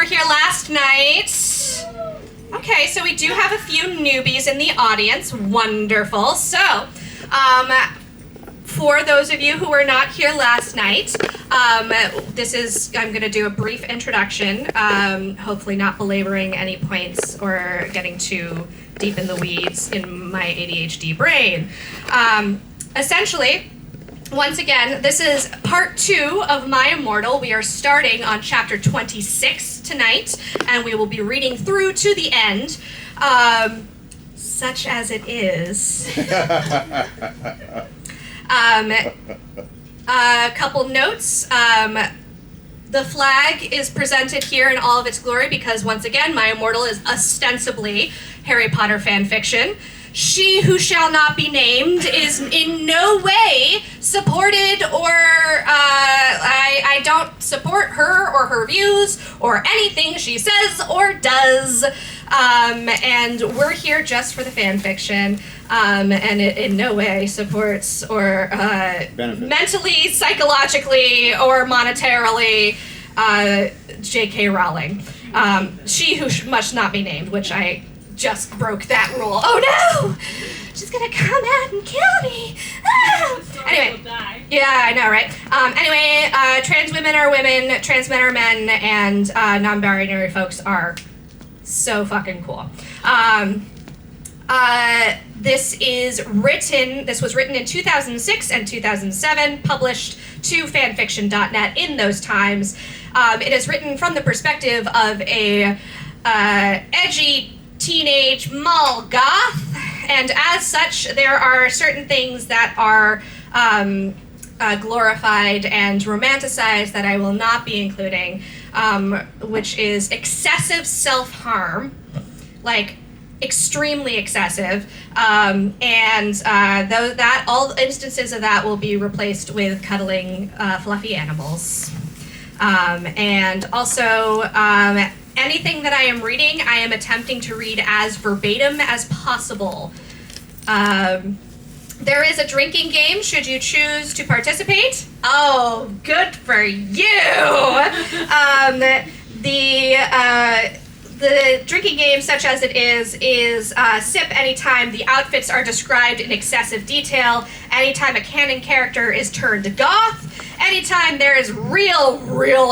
here last night? Okay, so we do have a few newbies in the audience. Wonderful. So, for those of you who were not here last night, I'm going to do a brief introduction, hopefully not belaboring any points or getting too deep in the weeds in my ADHD brain. Essentially, once again, this is part 2 of My Immortal. We are starting on chapter 26 tonight, and we will be reading through to the end, such as it is. A couple notes. The flag is presented here in all of its glory because, once again, My Immortal is ostensibly Harry Potter fan fiction. She who shall not be named is in no way supported or I don't support her or her views or anything she says or does. And we're here just for the fan fiction. And it in no way supports or mentally, psychologically, or monetarily J.K. Rowling. She who must not be named, which I just broke that rule. Oh no! She's gonna come out and kill me! Ah! Anyway, yeah, I know, right? Anyway, trans women are women, trans men are men, and non-binary folks are so fucking cool. This was written in 2006 and 2007, published to fanfiction.net in those times. It is written from the perspective of a edgy teenage mall goth, and as such, there are certain things that are glorified and romanticized that I will not be including, which is excessive self-harm, like extremely excessive, and all instances of that will be replaced with cuddling fluffy animals, and also anything that I am reading, I am attempting to read as verbatim as possible. There is a drinking game should you choose to participate. Oh, good for you! The drinking game, such as it is sip anytime the outfits are described in excessive detail, anytime a canon character is turned goth, anytime there is real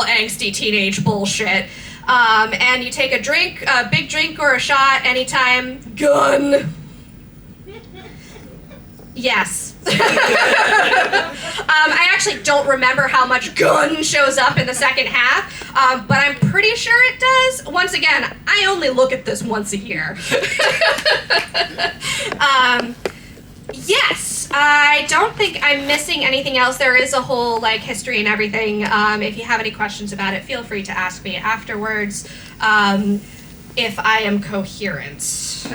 angsty teenage bullshit. And you take a drink, a big drink or a shot anytime. Gun. Yes. I actually don't remember how much gun shows up in the second half, but I'm pretty sure it does. Once again, I only look at this once a year. Yes, I don't think I'm missing anything else. There is a whole history and everything. If you have any questions about it, feel free to ask me afterwards. If I am coherent.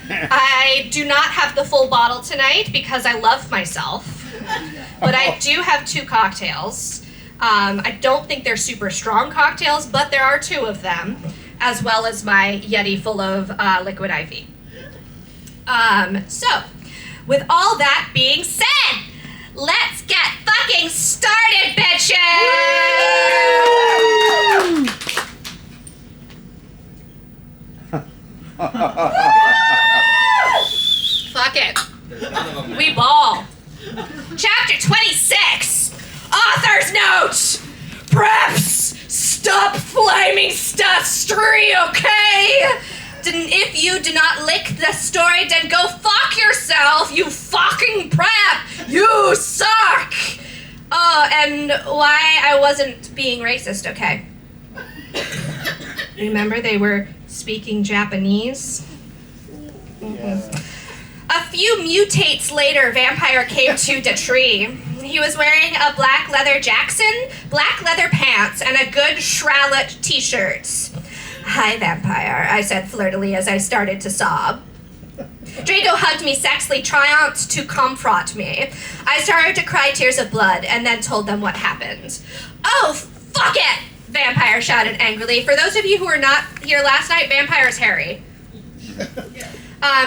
I do not have the full bottle tonight because I love myself, but I do have 2 cocktails. I don't think they're super strong cocktails, but there are 2 of them, as well as my Yeti full of liquid IV. So, with all that being said, let's get fucking started, bitches! Fuck it. We ball. Chapter 26. Author's note. Preps. Stop flaming stuttery, okay? If you do not lick the story, then go fuck yourself, you fucking prep. You suck. Oh, and why I wasn't being racist, okay? Remember they were speaking Japanese? Mm-hmm. A few mutates later, Vampire came to the tree. He was wearing a black leather Jackson, black leather pants, and a good Shroud t-shirt. Hi, Vampire, I said flirtily as I started to sob. Draco hugged me sexily, triumphed to comfort me. I started to cry tears of blood, and then told them what happened. Oh, fuck it! Vampire shouted angrily. For those of you who were not here last night, Vampire's Harry.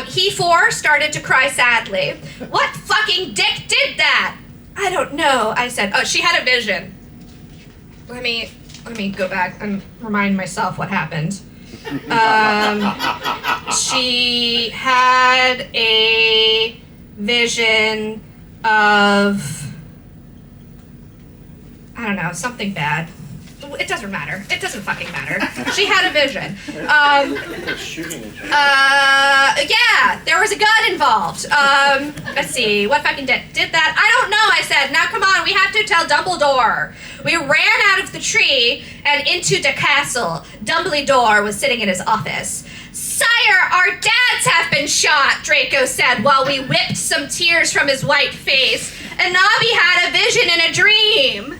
He started to cry sadly. What fucking dick did that? I don't know, I said. Oh, she had a vision. Let me let me go back and remind myself what happened. She had a vision of, I don't know, something bad. It doesn't matter. It doesn't fucking matter. She had a vision. Yeah, there was a gun involved. Let's see, what fucking did that? I don't know, I said. Now come on, we have to tell Dumbledore. We ran out of the tree and into the castle. Dumbledore was sitting in his office. Sire, our dads have been shot, Draco said while we whipped some tears from his white face. And Nobby had a vision in a dream.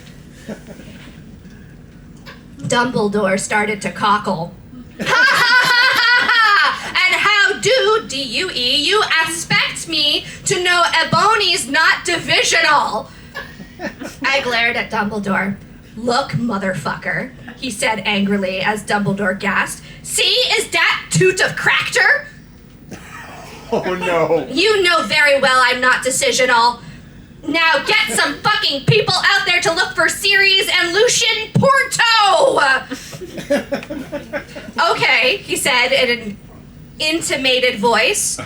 Dumbledore started to cockle. Ha ha ha ha! And how do, D-U-E, you expect me to know Ebony's not divisional? I glared at Dumbledore. Look, motherfucker, he said angrily as Dumbledore gasped. See, is that toot of Cractor? Oh no. You know very well I'm not decisional. Now get some fucking people out there to look for Sirius and Lucian Porto! Okay, he said in an intimated voice.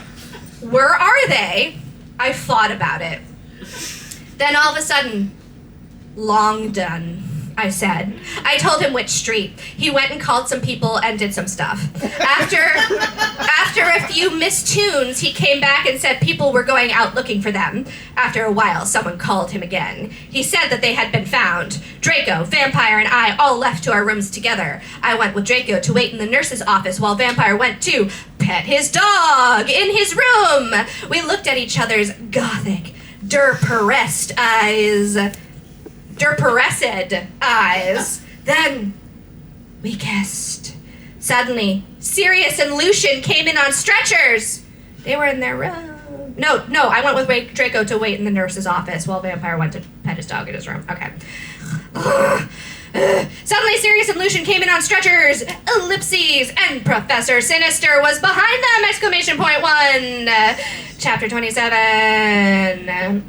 Where are they? I thought about it. Then all of a sudden, long done, I said. I told him which street. He went and called some people and did some stuff. After a few mistunes, he came back and said people were going out looking for them. After a while, someone called him again. He said that they had been found. Draco, Vampire, and I all left to our rooms together. I went with Draco to wait in the nurse's office while Vampire went to pet his dog in his room. We looked at each other's gothic, derperesced eyes. Then we kissed. Suddenly, Sirius and Lucian came in on stretchers. They were in their room. No, I went with Draco to wait in the nurse's office while Vampire went to pet his dog in his room. Okay. Suddenly, Sirius and Lucian came in on stretchers, ellipses, and Professor Sinister was behind them! Exclamation point 1. Chapter 27.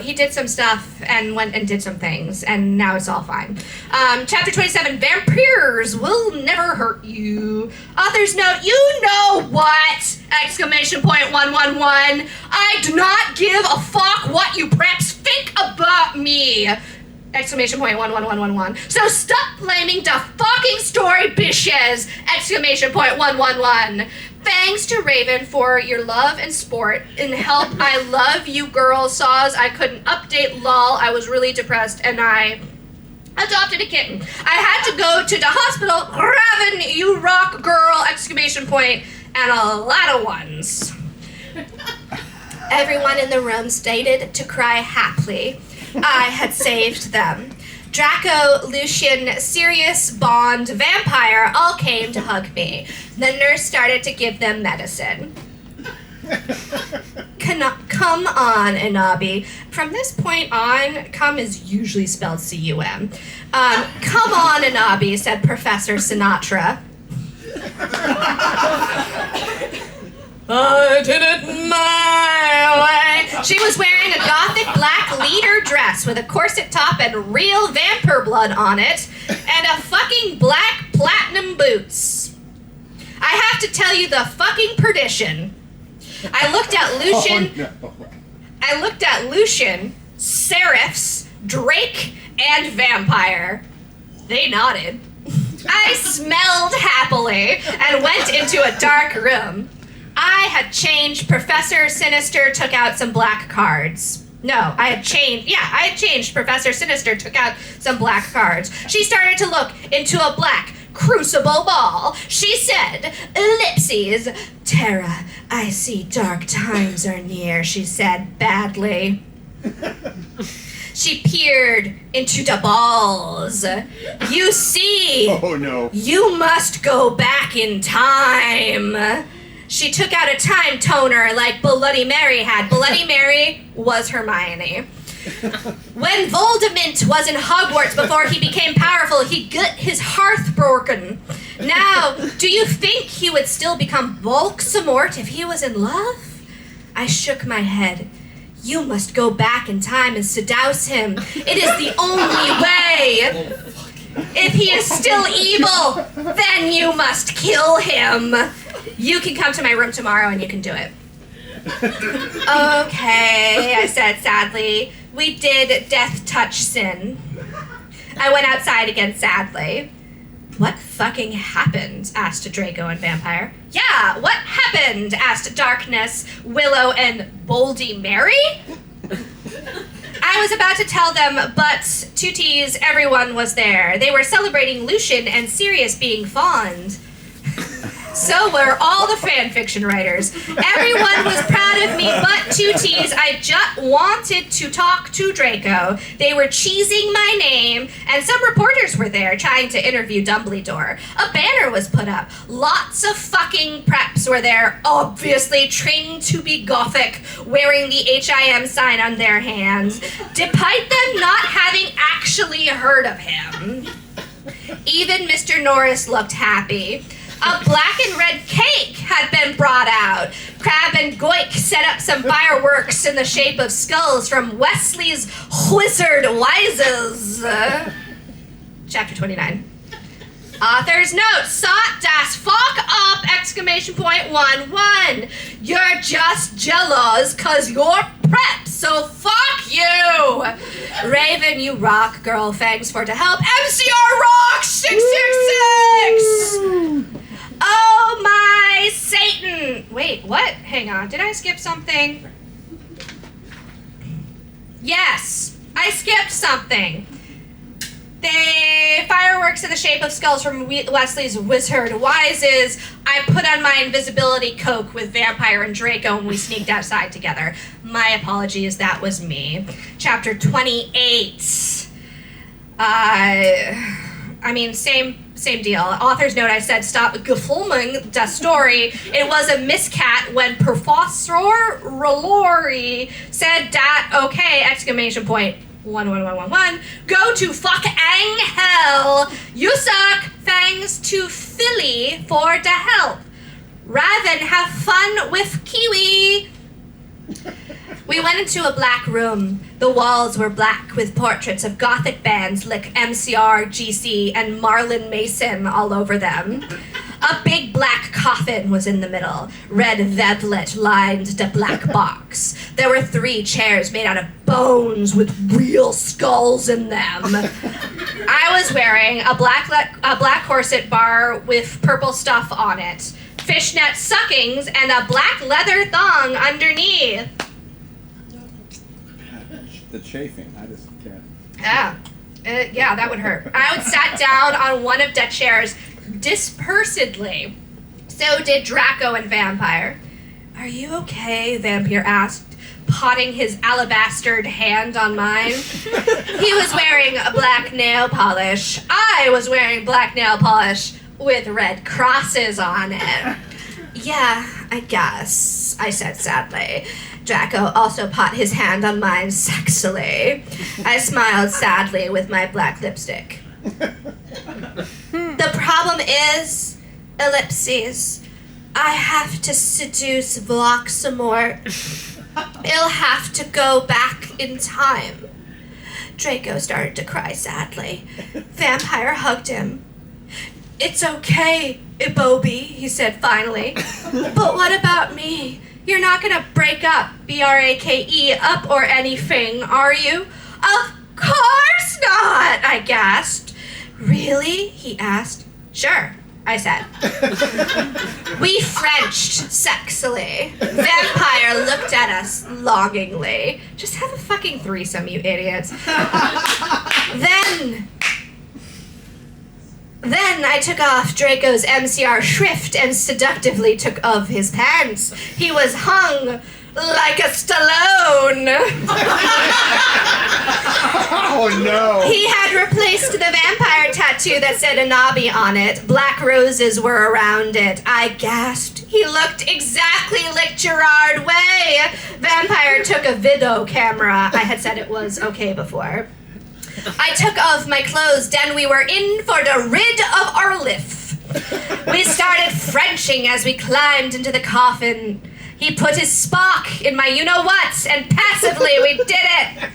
He did some stuff and went and did some things, and now it's all fine. Chapter 27, Vampires will never hurt you. Author's note, you know what? Exclamation point 111. I do not give a fuck what you preps think about me. Exclamation point 11111. So stop blaming the fucking story, bitches! Exclamation point 111. Thanks to Raven for your love and sport and help. I love you, girl. Saws I couldn't update. Lol. I was really depressed and I adopted a kitten. I had to go to the hospital. Raven, you rock, girl! Exclamation point and a lot of ones. Everyone in the room started to cry happily. I had saved them. Draco, Lucian, Sirius, Bond, Vampire all came to hug me. The nurse started to give them medicine. Come on, Inabi. From this point on, cum is usually spelled C-U-M. Come on, Inabi, said Professor Sinatra. I did it my way. She was wearing a gothic black leader dress with a corset top and real vampire blood on it, and a fucking black platinum boots. I have to tell you the fucking perdition. I looked at Lucian. Oh, no. I looked at Lucian, Seraphs, Drake, and Vampire. They nodded. I smelled happily and went into a dark room. I had changed. Professor Sinister took out some black cards. No, I had changed. Professor Sinister took out some black cards. She started to look into a black crucible ball. She said, ellipses. Terra, I see dark times are near, she said badly. She peered into the balls. You see, oh no, you must go back in time. She took out a time toner like Bloody Mary had. Bloody Mary was Hermione. When Voldemort was in Hogwarts before he became powerful, he got his hearth broken. Now, do you think he would still become Voldemort if he was in love? I shook my head. You must go back in time and seduce him. It is the only way. If he is still evil, then you must kill him. You can come to my room tomorrow and you can do it. Okay, I said sadly. We did death touch sin. I went outside again sadly. What fucking happened? Asked Draco and Vampire. Yeah, what happened? Asked Darkness, Willow, and Boldy Mary. I was about to tell them, but to tease, everyone was there. They were celebrating Lucian and Sirius being fond. So were all the fanfiction writers. Everyone was proud of me, but to tease, I just wanted to talk to Draco. They were cheesing my name, and some reporters were there trying to interview Dumbledore. A banner was put up. Lots of fucking preps were there, obviously trained to be gothic, wearing the HIM sign on their hands, despite them not having actually heard of him. Even Mr. Norris looked happy. A black and red cake had been brought out. Crab and Goik set up some fireworks in the shape of skulls from Wesley's Wizard Wises. Chapter 29. Author's note, Sot das fuck up, exclamation point 1-1. You're just jealous cause you're prep, so fuck you. Raven, you rock, girl, thanks for to help. MCR rock 666. Oh my Satan! Wait, what? Hang on, did I skip something? Yes, I skipped something. They fireworks in the shape of skulls from Wesley's Wizard Wises. I put on my invisibility coke with Vampire and Draco and we sneaked outside together. My apologies, that was me. Chapter 28. Same deal. Author's note, I said, stop gefilming the story. It was a miscat when Professor Rolori said that, okay, exclamation point, 11111, go to fuck ang hell. You suck, thanks to Philly for the help. Raven, have fun with Kiwi. We went into a black room. The walls were black with portraits of gothic bands like MCR, GC, and Marlon Mason all over them. A big black coffin was in the middle. Red velvet lined the black box. There were 3 chairs made out of bones with real skulls in them. I was wearing a black corset bar with purple stuff on it, fishnet suckings, and a black leather thong underneath. The chafing, I just can't. Yeah, that would hurt. I would sat down on one of the chairs dispersedly. So did Draco and Vampire. Are you okay? Vampire asked, potting his alabastered hand on mine. He was wearing a black nail polish. I was wearing black nail polish with red crosses on it. Yeah, I guess, I said sadly. Draco also put his hand on mine sexily. I smiled sadly with my black lipstick. The problem is, ellipses, I have to seduce Vlok some more. He'll have to go back in time. Draco started to cry sadly. Vampire hugged him. It's okay, Ibobi, he said finally. But what about me? You're not gonna break up, B-R-A-K-E, up or anything, are you? Of course not, I gasped. Really? He asked. Sure, I said. We Frenched sexily. Vampire looked at us longingly. Just have a fucking threesome, you idiots. Then I took off Draco's MCR shrift and seductively took off his pants. He was hung like a Stallone. Oh no. He had replaced the vampire tattoo that said Anabi on it. Black roses were around it. I gasped. He looked exactly like Gerard Way. Vampire took a video camera. I had said it was okay before. I took off my clothes, then we were in for the rid of our lift. We started Frenching as we climbed into the coffin. He put his Spock in my you-know-what, and passively we did it.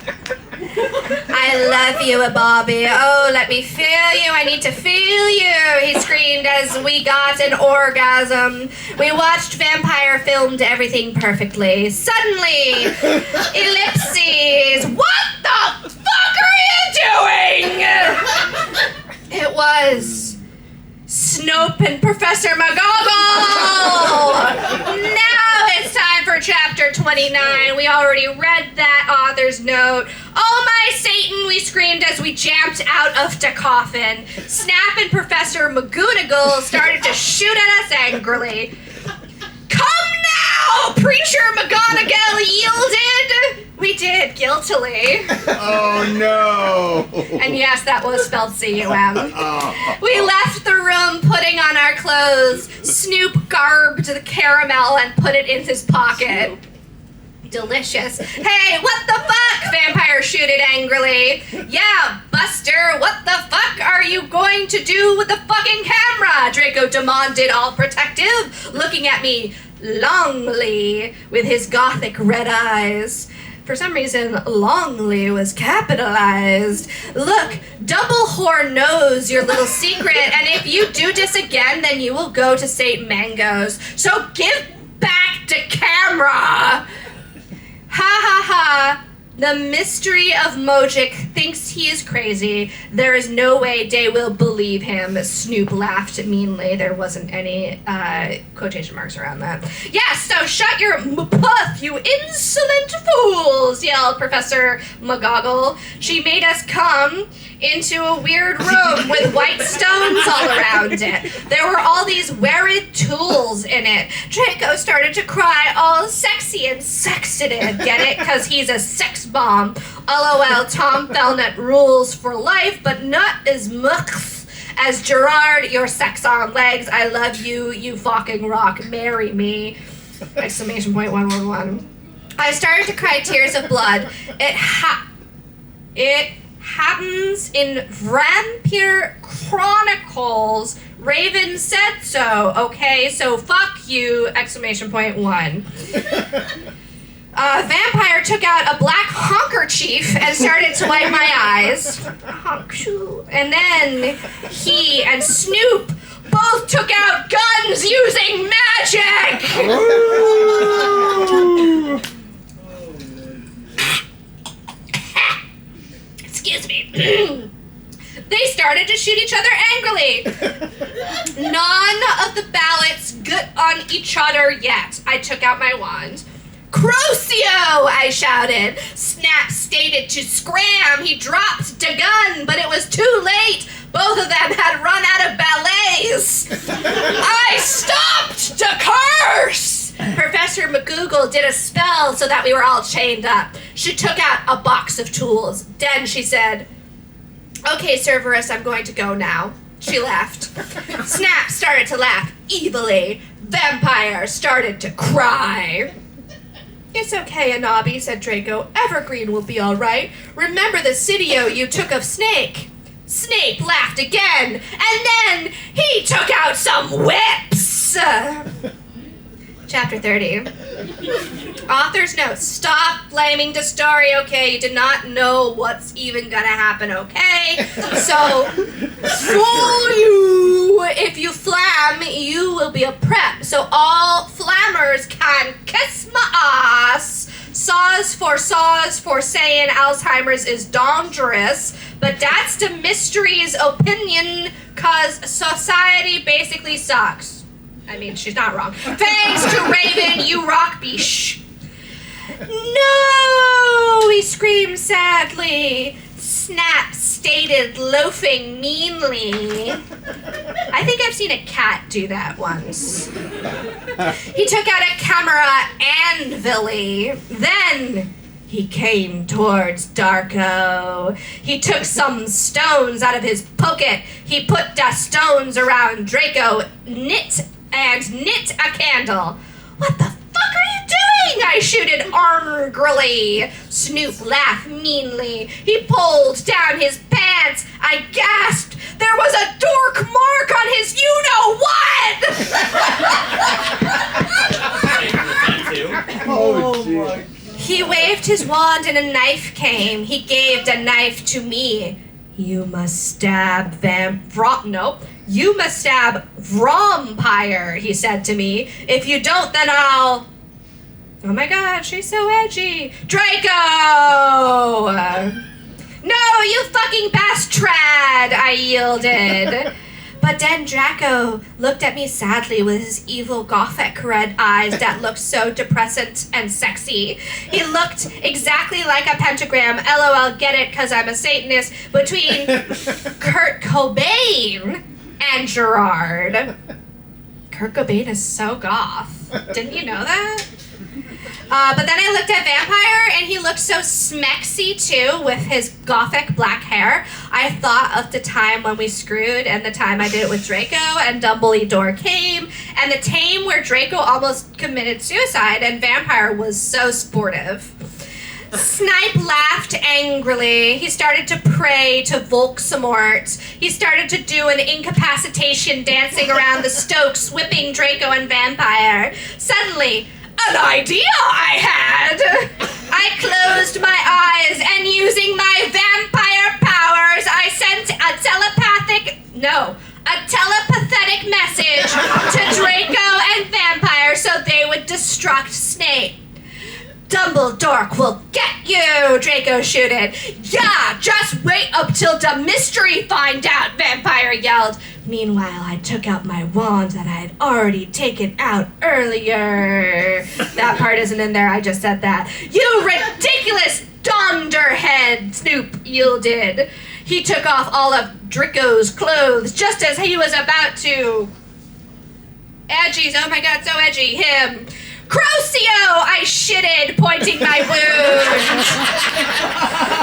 I love you, Bobby. Oh, let me feel you. I need to feel you, he screamed as we got an orgasm. We watched vampire filmed everything perfectly. Suddenly, ellipses. What the fuck are you doing? It was Snope and Professor McGoggle! Now it's time for chapter 29. We already read that author's note. Oh my Satan, we screamed as we jumped out of the coffin. Snap and Professor McGoonagle started to shoot at us angrily. Come now, Preacher McGonagall yielded! We did, guiltily. Oh no! And yes, that was spelled C-U-M. We left the room putting on our clothes. Snoop garbed the caramel and put it in his pocket. Delicious. Hey, what the fuck? Vampire shooted angrily. Yeah, Buster, what the fuck are you going to do with the fucking camera? Draco demanded, all protective, looking at me longly with his gothic red eyes. For some reason, Longley was capitalized. Look, Doublehorn knows your little secret, and if you do this again, then you will go to St. Mango's. So give back the camera! Ha ha ha! The mystery of Mojic thinks he is crazy. There is no way they will believe him. Snoop laughed meanly. There wasn't any quotation marks around that. Yes, so shut your puff, you insolent fools, yelled Professor McGoggle. She made us come into a weird room with white stones all around it. There were all these weird tools in it. Draco started to cry, all sexy and sexative. Get it? Because he's a sex bomb. LOL, Tom Felnut rules for life, but not as much as Gerard, your sex on legs. I love you, you fucking rock. Marry me. Exclamation point 111. I started to cry tears of blood. It happens in Vampire Chronicles. Raven said so. Okay, so fuck you! Exclamation point 1. Vampire took out a black honkerchief and started to wipe my eyes. And then he and Snoop both took out guns using magic! Excuse me. They started to shoot each other angrily. None of the ballots got on each other yet. I took out my wand. Crucio! I shouted. Snap stated to scram. He dropped the gun, but it was too late. Both of them had run out of ballets. I stopped the curse! Professor McGoogle did a spell so that we were all chained up. She took out a box of tools. Then she said, "Okay, Cerberus, I'm going to go now." She left. Snap started to laugh evilly. Vampire started to cry. "It's okay, Anabi," said Draco. "Evergreen will be all right. Remember the sitio you took of Snake." Snape laughed again, and then he took out some whips. Chapter 30. Author's note. Stop blaming the story, okay? You did not know what's even gonna happen, okay? So, fool you! If you flam, you will be a prep. So all flammers can kiss my ass. Saws for saying Alzheimer's is dangerous, but that's the mystery's opinion, cause society basically sucks. I mean, she's not wrong. Thanks to Raven, you rock, bish. No, he screamed sadly. Snap stated, loafing meanly. I think I've seen a cat do that once. He took out a camera anvilly. Then he came towards Darko. He took some stones out of his pocket. He put the stones around Draco, knit a candle. What the fuck are you doing? I shooted angrily. Snoop laughed meanly. He pulled down his pants. I gasped. There was a dork mark on his you-know-what! Oh, He waved his wand and a knife came. He gave the knife to me. You must stab You must stab Vrompire, he said to me. If you don't, then I'll... Oh my god, she's so edgy. Draco! No, you fucking bastard, I yielded. But then Draco looked at me sadly with his evil gothic red eyes that looked so depressant and sexy. He looked exactly like a pentagram, LOL, get it, cause I'm a Satanist, between Kurt Cobain and Gerard. Kurt Cobain is so goth. Didn't you know that? But then I looked at Vampire, and he looked so smexy, too, with his gothic black hair. I thought of the time when we screwed, and the time I did it with Draco, and Dumbledore came, and the time where Draco almost committed suicide, and Vampire was so sportive. Snipe laughed angrily. He started to pray to Volksamort. He started to do an incapacitation dancing around the Stokes, whipping Draco and Vampire. Suddenly... an idea I had! I closed my eyes and using my vampire powers, I sent a telepathetic message to Draco and Vampire so they would destruct Snape. Dumbledore will get you, Draco shooted. Yeah, just wait up till the mystery find out, Vampire yelled. Meanwhile, I took out my wand that I had already taken out earlier. That part isn't in there, I just said that. You ridiculous dunderhead, Snoop yielded. He took off all of Draco's clothes just as he was about to... Edgies, oh my god, so edgy, him. Crucio, I shitted, pointing my wound.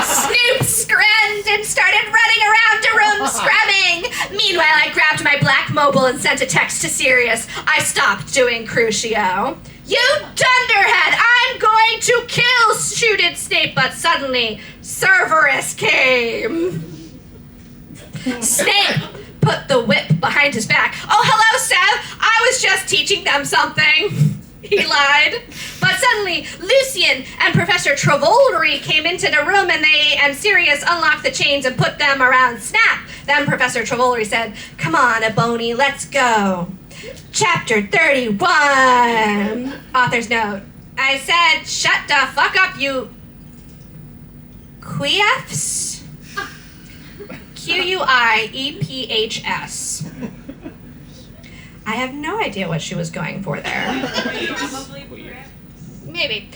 Snoop screamed and started running around the room scrumming. Meanwhile, I grabbed my black mobile and sent a text to Sirius. I stopped doing Crucio. You dunderhead, I'm going to kill, shooted Snape, but suddenly Cerberus came. Snape put the whip behind his back. Oh, hello, Sev. I was just teaching them something. He lied. But suddenly, Lucian and Professor Travolry came into the room and Sirius unlocked the chains and put them around Snap. Then Professor Travolry said, come on, Ebony, let's go. Chapter 31. Author's note. I said, shut the fuck up, you Queefs? Quiephs. I have no idea what she was going for there. Maybe.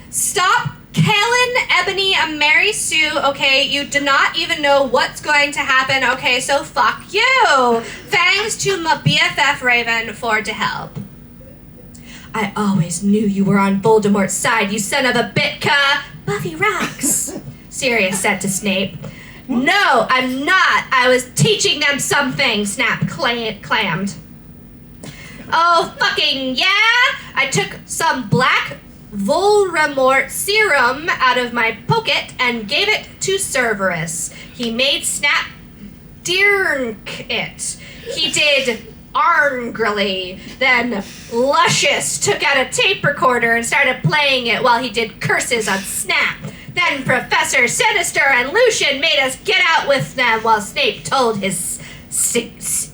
Stop Kellen, Ebony, and Mary Sue, okay? You do not even know what's going to happen, okay? So fuck you. Thanks to my BFF Raven for the help. I always knew you were on Voldemort's side, you son of a bitka. Buffy rocks, Sirius said to Snape. No, I'm not. I was teaching them something, Snap clammed. Oh, fucking yeah! I took some black Voldemort serum out of my pocket and gave it to Cerberus. He made Snap drink it. He did angrily. Then Luscious took out a tape recorder and started playing it while he did curses on Snap. Then Professor Sinister and Lucian made us get out with them while Snape told his secrets.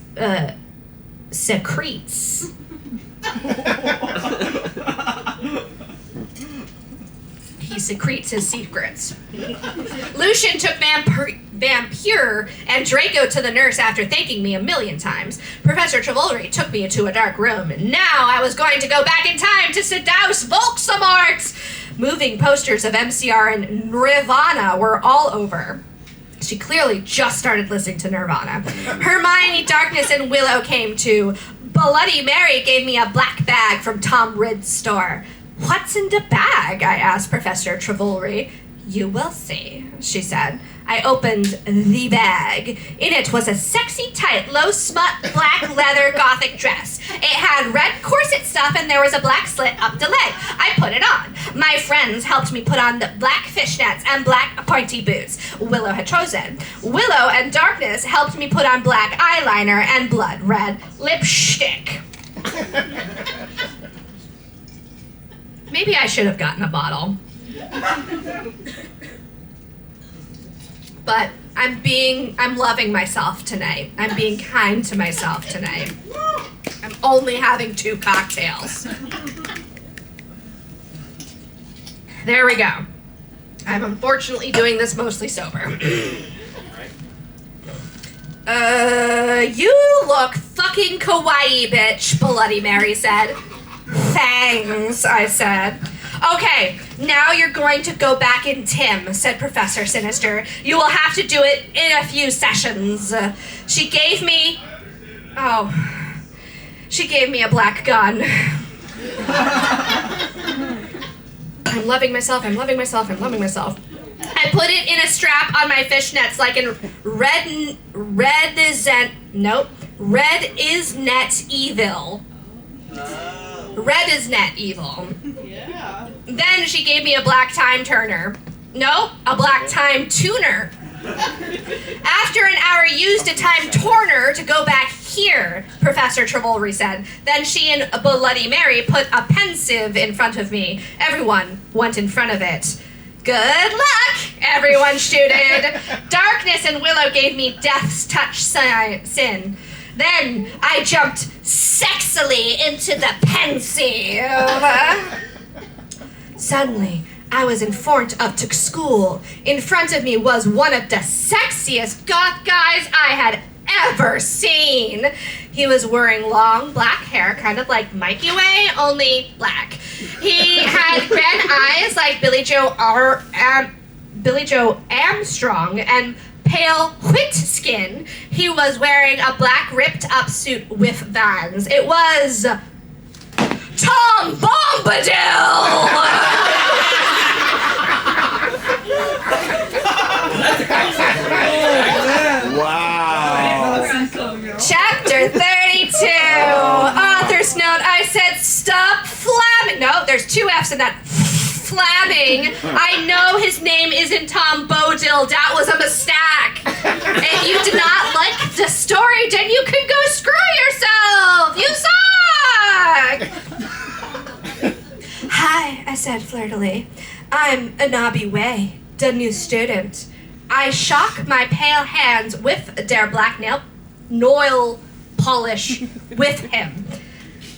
He secretes his secrets. Lucian took Vampire and Draco to the nurse after thanking me 1,000,000 times. Professor Travolry took me into a dark room. Now I was going to go back in time to seduce Volksamort. Moving posters of MCR and Nirvana were all over. She clearly just started listening to Nirvana. Hermione, Darkness, and Willow came too. Bloody Mary gave me a black bag from Tom Ridd's store. What's in the bag? I asked Professor Travolry. You will see, she said. I opened the bag. In it was a sexy, tight, low-smut, black leather gothic dress. It had red corset stuff and there was a black slit up the leg. I put it on. My friends helped me put on the black fishnets and black pointy boots Willow had chosen. Willow and Darkness helped me put on black eyeliner and blood red lipstick. Maybe I should have gotten a bottle. But I'm loving myself tonight. I'm being kind to myself tonight. I'm only having 2 cocktails. There we go. I'm unfortunately doing this mostly sober. You look fucking kawaii, bitch, Bloody Mary said. Thanks, I said. Okay, now you're going to go back in Tim, said Professor Sinister. You will have to do it in a few sessions. She gave me a black gun. I'm loving myself. I put it in a strap on my fishnets like in Red is net evil. Red is net evil. Yeah. Then she gave me a black time turner. No, a black time tuner. After an hour, used a time turner to go back here, Professor Travolry said. Then she and Bloody Mary put a pensive in front of me. Everyone went in front of it. Good luck, everyone shooted. Darkness and Willow gave me death's touch sin. Then I jumped sexily into the pensive. Suddenly, I was in front of school. In front of me was one of the sexiest goth guys I had ever seen. He was wearing long black hair, kind of like Mikey Way, only black. He had grand eyes like Billy Joe Armstrong and pale white skin. He was wearing a black ripped up suit with Vans. It was Tom Bombadil! Wow. Chapter 32. Author's note, I said stop flamming. No, there's 2 F's in that. Flamming. I know his name isn't Tom Bodil. That was a mistake. If you did not like the story, then you can go screw yourself. You suck. Hi, I said flirtily. I'm Anabi Way, the new student. I shock my pale hands with their black nail polish with him.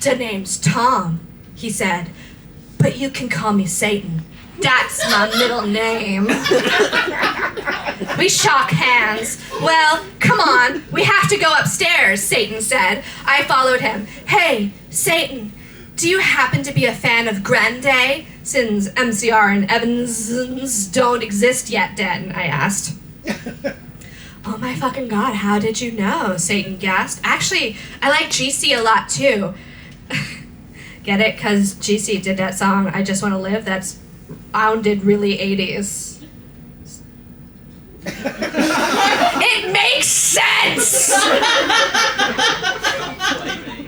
The name's Tom, he said. But you can call me Satan. That's my middle name. We shook hands. Well, come on, we have to go upstairs, Satan said. I followed him. Hey, Satan, do you happen to be a fan of Grande? Since MCR and Evans don't exist yet, then, I asked. Oh my fucking god, how did you know? Satan gasped. Actually, I like GC a lot too. Get it? Because GC did that song, I Just Want to Live, that's sounded really 80s. It makes sense!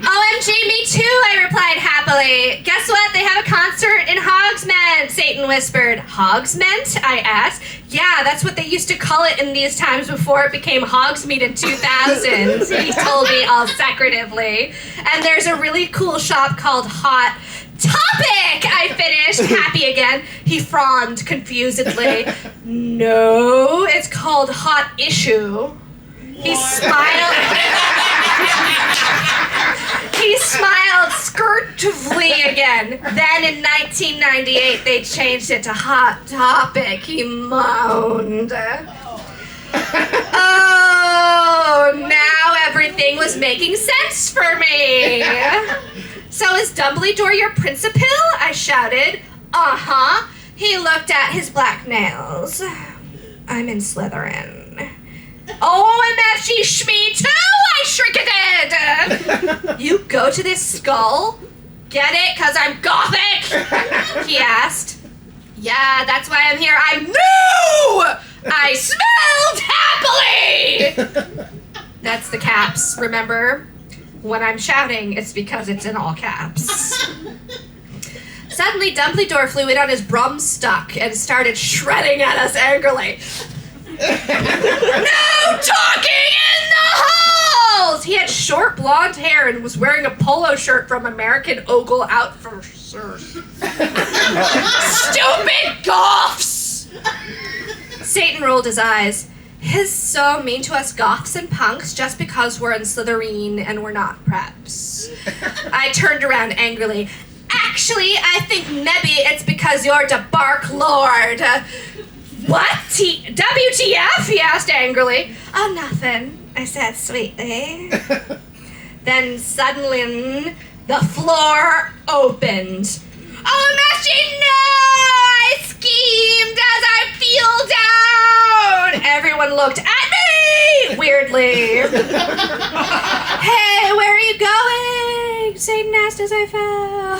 OMG, me too, I replied happily. Guess what? They have a concert in Hogsmeade, Satan whispered. Hogsmeade? I asked. Yeah, that's what they used to call it in these times before it became Hogsmeade in 2000, he told me all secretively. And there's a really cool shop called Hot Topic, I finished, happy again. He frowned confusedly. No, it's called Hot Issue. He smiled skirtively again. Then in 1998, they changed it to Hot Topic, he moaned. Oh, now everything was making sense for me. So is Dumbledore your principal? I shouted. Uh-huh. He looked at his black nails. I'm in Slytherin. OMFG Shmee too, I shriekeded! You go to this skull? Get it? 'Cause I'm gothic? He asked. Yeah, that's why I'm here. I knew! I smelled happily! That's the caps, remember? When I'm shouting, it's because it's in all caps. Suddenly, Dumbledore flew in on his broomstick and started shredding at us angrily. No talking in the hall! lulz! He had short blonde hair and was wearing a polo shirt from American Ogle Outfitters. Stupid goths! Satan rolled his eyes. He's so mean to us goths and punks just because we're in Slytherin and we're not preps. I turned around angrily. Actually, I think maybe it's because you're the Bark Lord. What? WTF? He asked angrily. Oh, nothing, I said sweetly. Then suddenly, the floor opened. Oh, Matchy, no! I schemed as I fell down! Everyone looked at me weirdly. Hey, where are you going? Satan asked as I fell.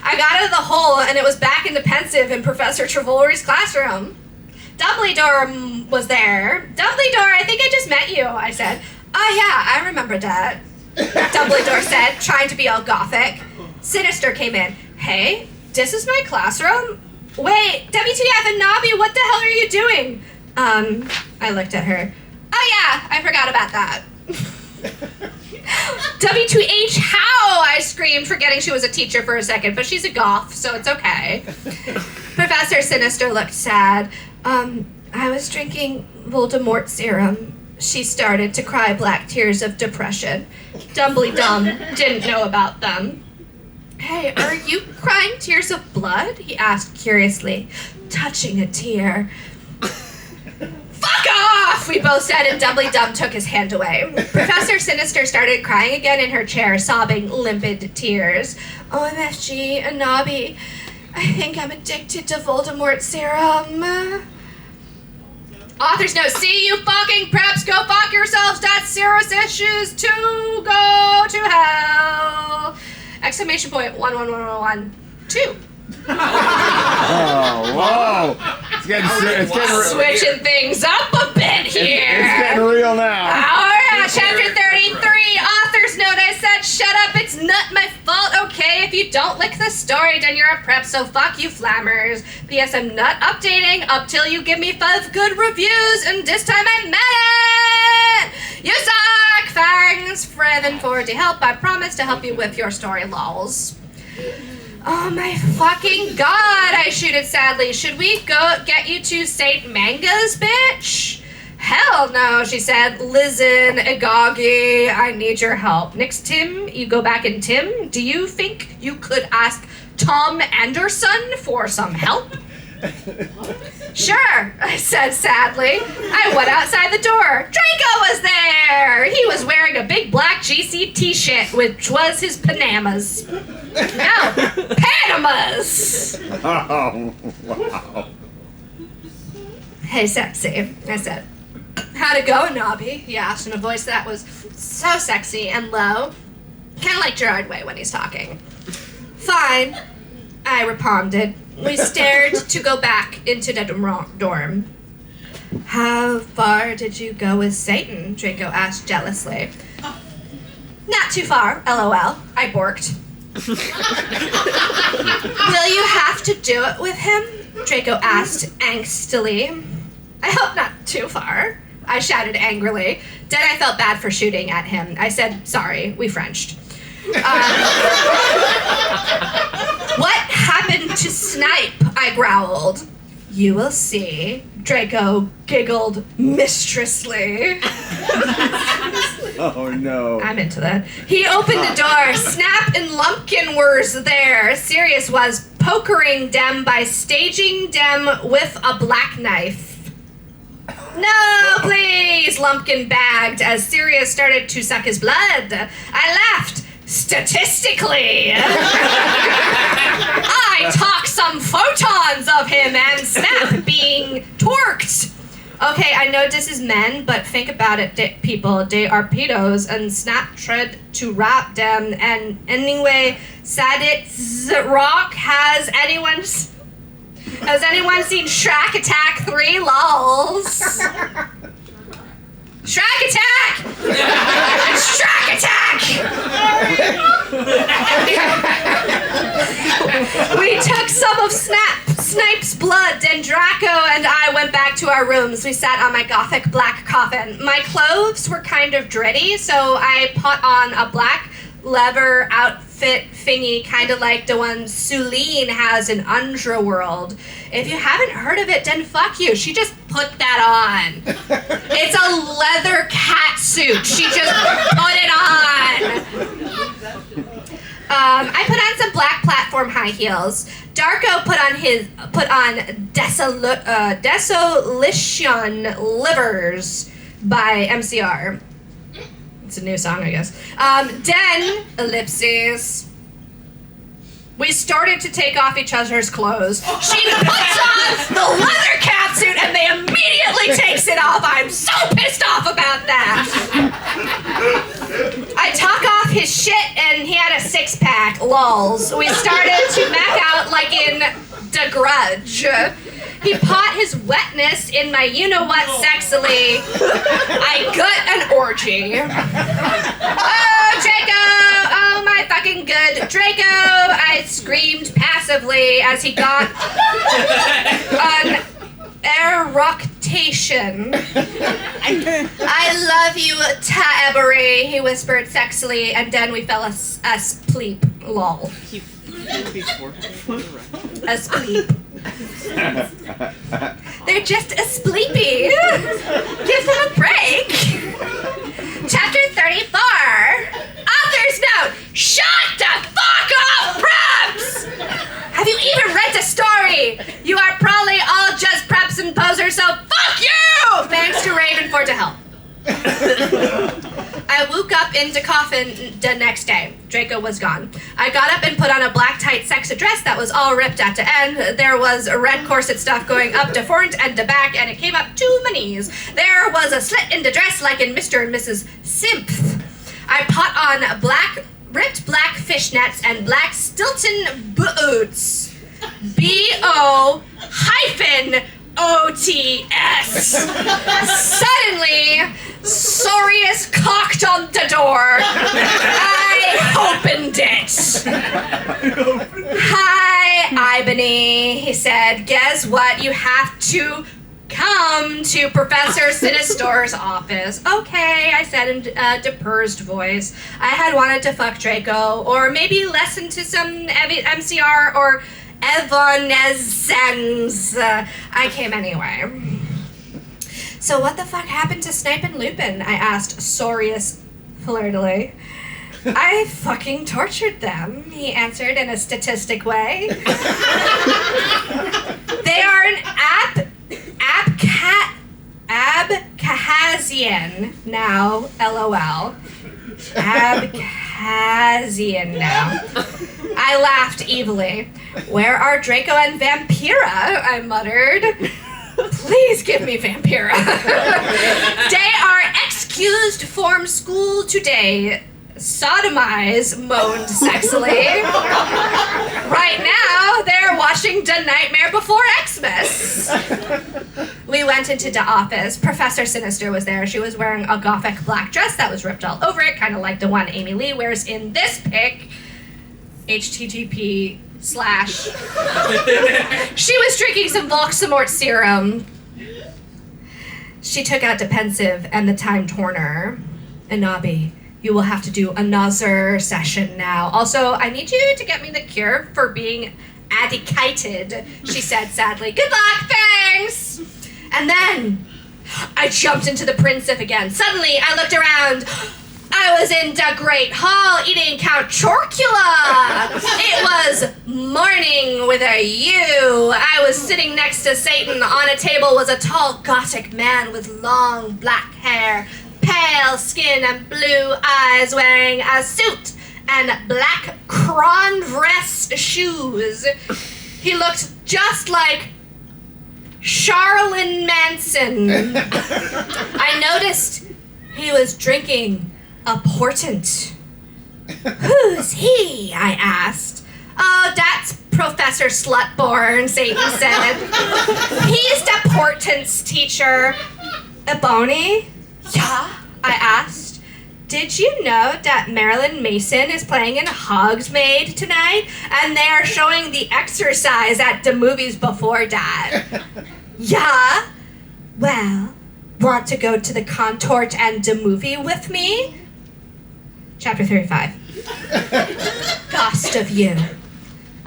I got out of the hole and it was back in the pensive in Professor Trevorrow's classroom. Dumbledore was there. Dumbledore, I think I just met you, I said. Oh yeah, I remember that, Dumbledore said, trying to be all gothic. Sinister came in. Hey, this is my classroom? Wait, WTF and Nobby, what the hell are you doing? I looked at her. Oh yeah, I forgot about that. W2H, how? I screamed, forgetting she was a teacher for a second, but she's a goth, so it's okay. Professor Sinister looked sad. I was drinking Voldemort serum. She started to cry black tears of depression. Dumbly Dumb didn't know about them. Hey, are you crying tears of blood? He asked curiously, touching a tear. Fuck off! We both said, and Dumbly Dumb took his hand away. Professor Sinister started crying again in her chair, sobbing limpid tears. OMFG, Anabi, I think I'm addicted to Voldemort serum. Author's note, see you fucking preps, go fuck yourselves, that's serious issues to go to hell. Exclamation point, 11112. Oh, whoa. It's getting switching things up a bit here. It's getting real now. Alright, chapter 33, author's note. I said, shut up, it's not my fault, okay? If you don't like the story, then you're a prep, so fuck you flammers. P.S. I'm not updating up till you give me 5 good reviews, and this time I meant it! You suck! Thanks, Freven, for the help. I promise to help you with your story, lols. Oh my fucking god, I shooted sadly. Should we go get you to St. Manga's, bitch? Hell no, she said. Listen, Agagi, I need your help. Next Tim, you go back in Tim. Do you think you could ask Tom Anderson for some help? Sure, I said sadly. I went outside the door. Draco was there! He was wearing a big black GC t-shirt, which was his Panamas. No, Panamas! Oh, wow. Hey, sexy, I said. How'd it go, Nobby? He asked in a voice that was so sexy and low. Kind of like Gerard Way when he's talking. Fine, I responded. We stared to go back into the dorm. How far did you go with Satan? Draco asked jealously. Not too far, LOL, I borked. Will you have to do it with him? Draco asked angstily. I hope not too far, I shouted angrily. Then I felt bad for shooting at him. I said, sorry, we Frenched. What happened to Snipe? I growled. You will see. Draco giggled mistresslessly. Oh no. I'm into that. He opened the door. Snap and Lumpkin were there. Sirius was pokering them by staging them with a black knife. No, please, Lumpkin bagged as Sirius started to suck his blood. I laughed. Statistically, I talk some photons of him and Snap being torqued. Okay, I know this is men, but think about it, people. They are pedos, and Snap tried to rap them. And anyway, Sadit's Rock, has anyone seen Shrek Attack 3? Lols. Shrek Attack! Shrek Attack! We took some of Snipe's blood, and Draco and I went back back to our rooms. We sat on my gothic black coffin. My clothes were kind of dirty, so I put on a black leather outfit thingy, kind of like the one Suline has in Underworld. If you haven't heard of it, then fuck you. She just put that on. It's a leather cat suit. She just put it on. I put on some black platform high heels. Darko put on Desolation Livers by MCR. It's a new song, I guess. Then, ellipses. We started to take off each other's clothes. She puts on the leather catsuit and they immediately takes it off. I'm so pissed off about that. I talk off his shit and he had a six-pack, lols. We started to mac out like in The Grudge. He pot his wetness in my you-know-what sexily. I gut an orgy. Oh, Draco! Oh, my fucking good Draco! I screamed passively as he got an eructation. I love you, Taebery, he whispered sexily, and then we fell asleep. Lol. Asleep. They're just asleepy. Give them a break. Chapter 34. Author's note. Shut the fuck up, preps! Have you even read the story? You are probably all just preps and posers, so fuck you! Thanks to Raven for the help. I woke up in the coffin the next day. Draco was gone. I got up and put on a black tight sexy dress that was all ripped at the end. There was a red corset stuff going up the front and the back, and it came up to my knees. There was a slit in the dress like in Mr. and Mrs. Simph. I put on ripped black fishnets and black Stilton boots. B-O-OTS. Suddenly, Sorius cocked on the door. I opened it. Hi, Ibony, he said. Guess what? You have to come to Professor Sinister's office. Okay, I said in a depressed voice. I had wanted to fuck Draco, or maybe listen to some MCR or Evanescence. I came anyway. So what the fuck happened to Snipe and Lupin? I asked Sorius flirtily. I fucking tortured them, he answered in a statistic way. They are an Abkhazian now, LOL. Abkhazian now. I laughed evilly. Where are Draco and Vampira? I muttered. Please give me Vampira. They are excused from school today. Sodomize, moaned sexily. Right now, they're watching The Nightmare Before Xmas. We went into the office. Professor Sinister was there. She was wearing a gothic black dress that was ripped all over it, kind of like the one Amy Lee wears in this pic. HTTP/. She was drinking some Voxamort serum. She took out the pensive and the time torner. Inabi, you will have to do another session now. Also, I need you to get me the cure for being adicated, she said sadly. Good luck, thanks! And then I jumped into the Princess again. Suddenly, I looked around. I was in the Great Hall eating Count Chorkula. It was morning with a U. I was sitting next to Satan. On a table was a tall Gothic man with long black hair, pale skin and blue eyes, wearing a suit and black cron-dress shoes. He looked just like Charlene Manson. I noticed he was drinking a portent. Who's he? I asked. Oh, that's Professor Slutborn, Satan said. He's the portents teacher. Ebony? Yeah, I asked. Did you know that Marilyn Mason is playing in Hogsmeade tonight? And they are showing The Exorcise at the movies before that. Yeah? Well, want to go to the contort and the movie with me? Chapter 35. Cost of you.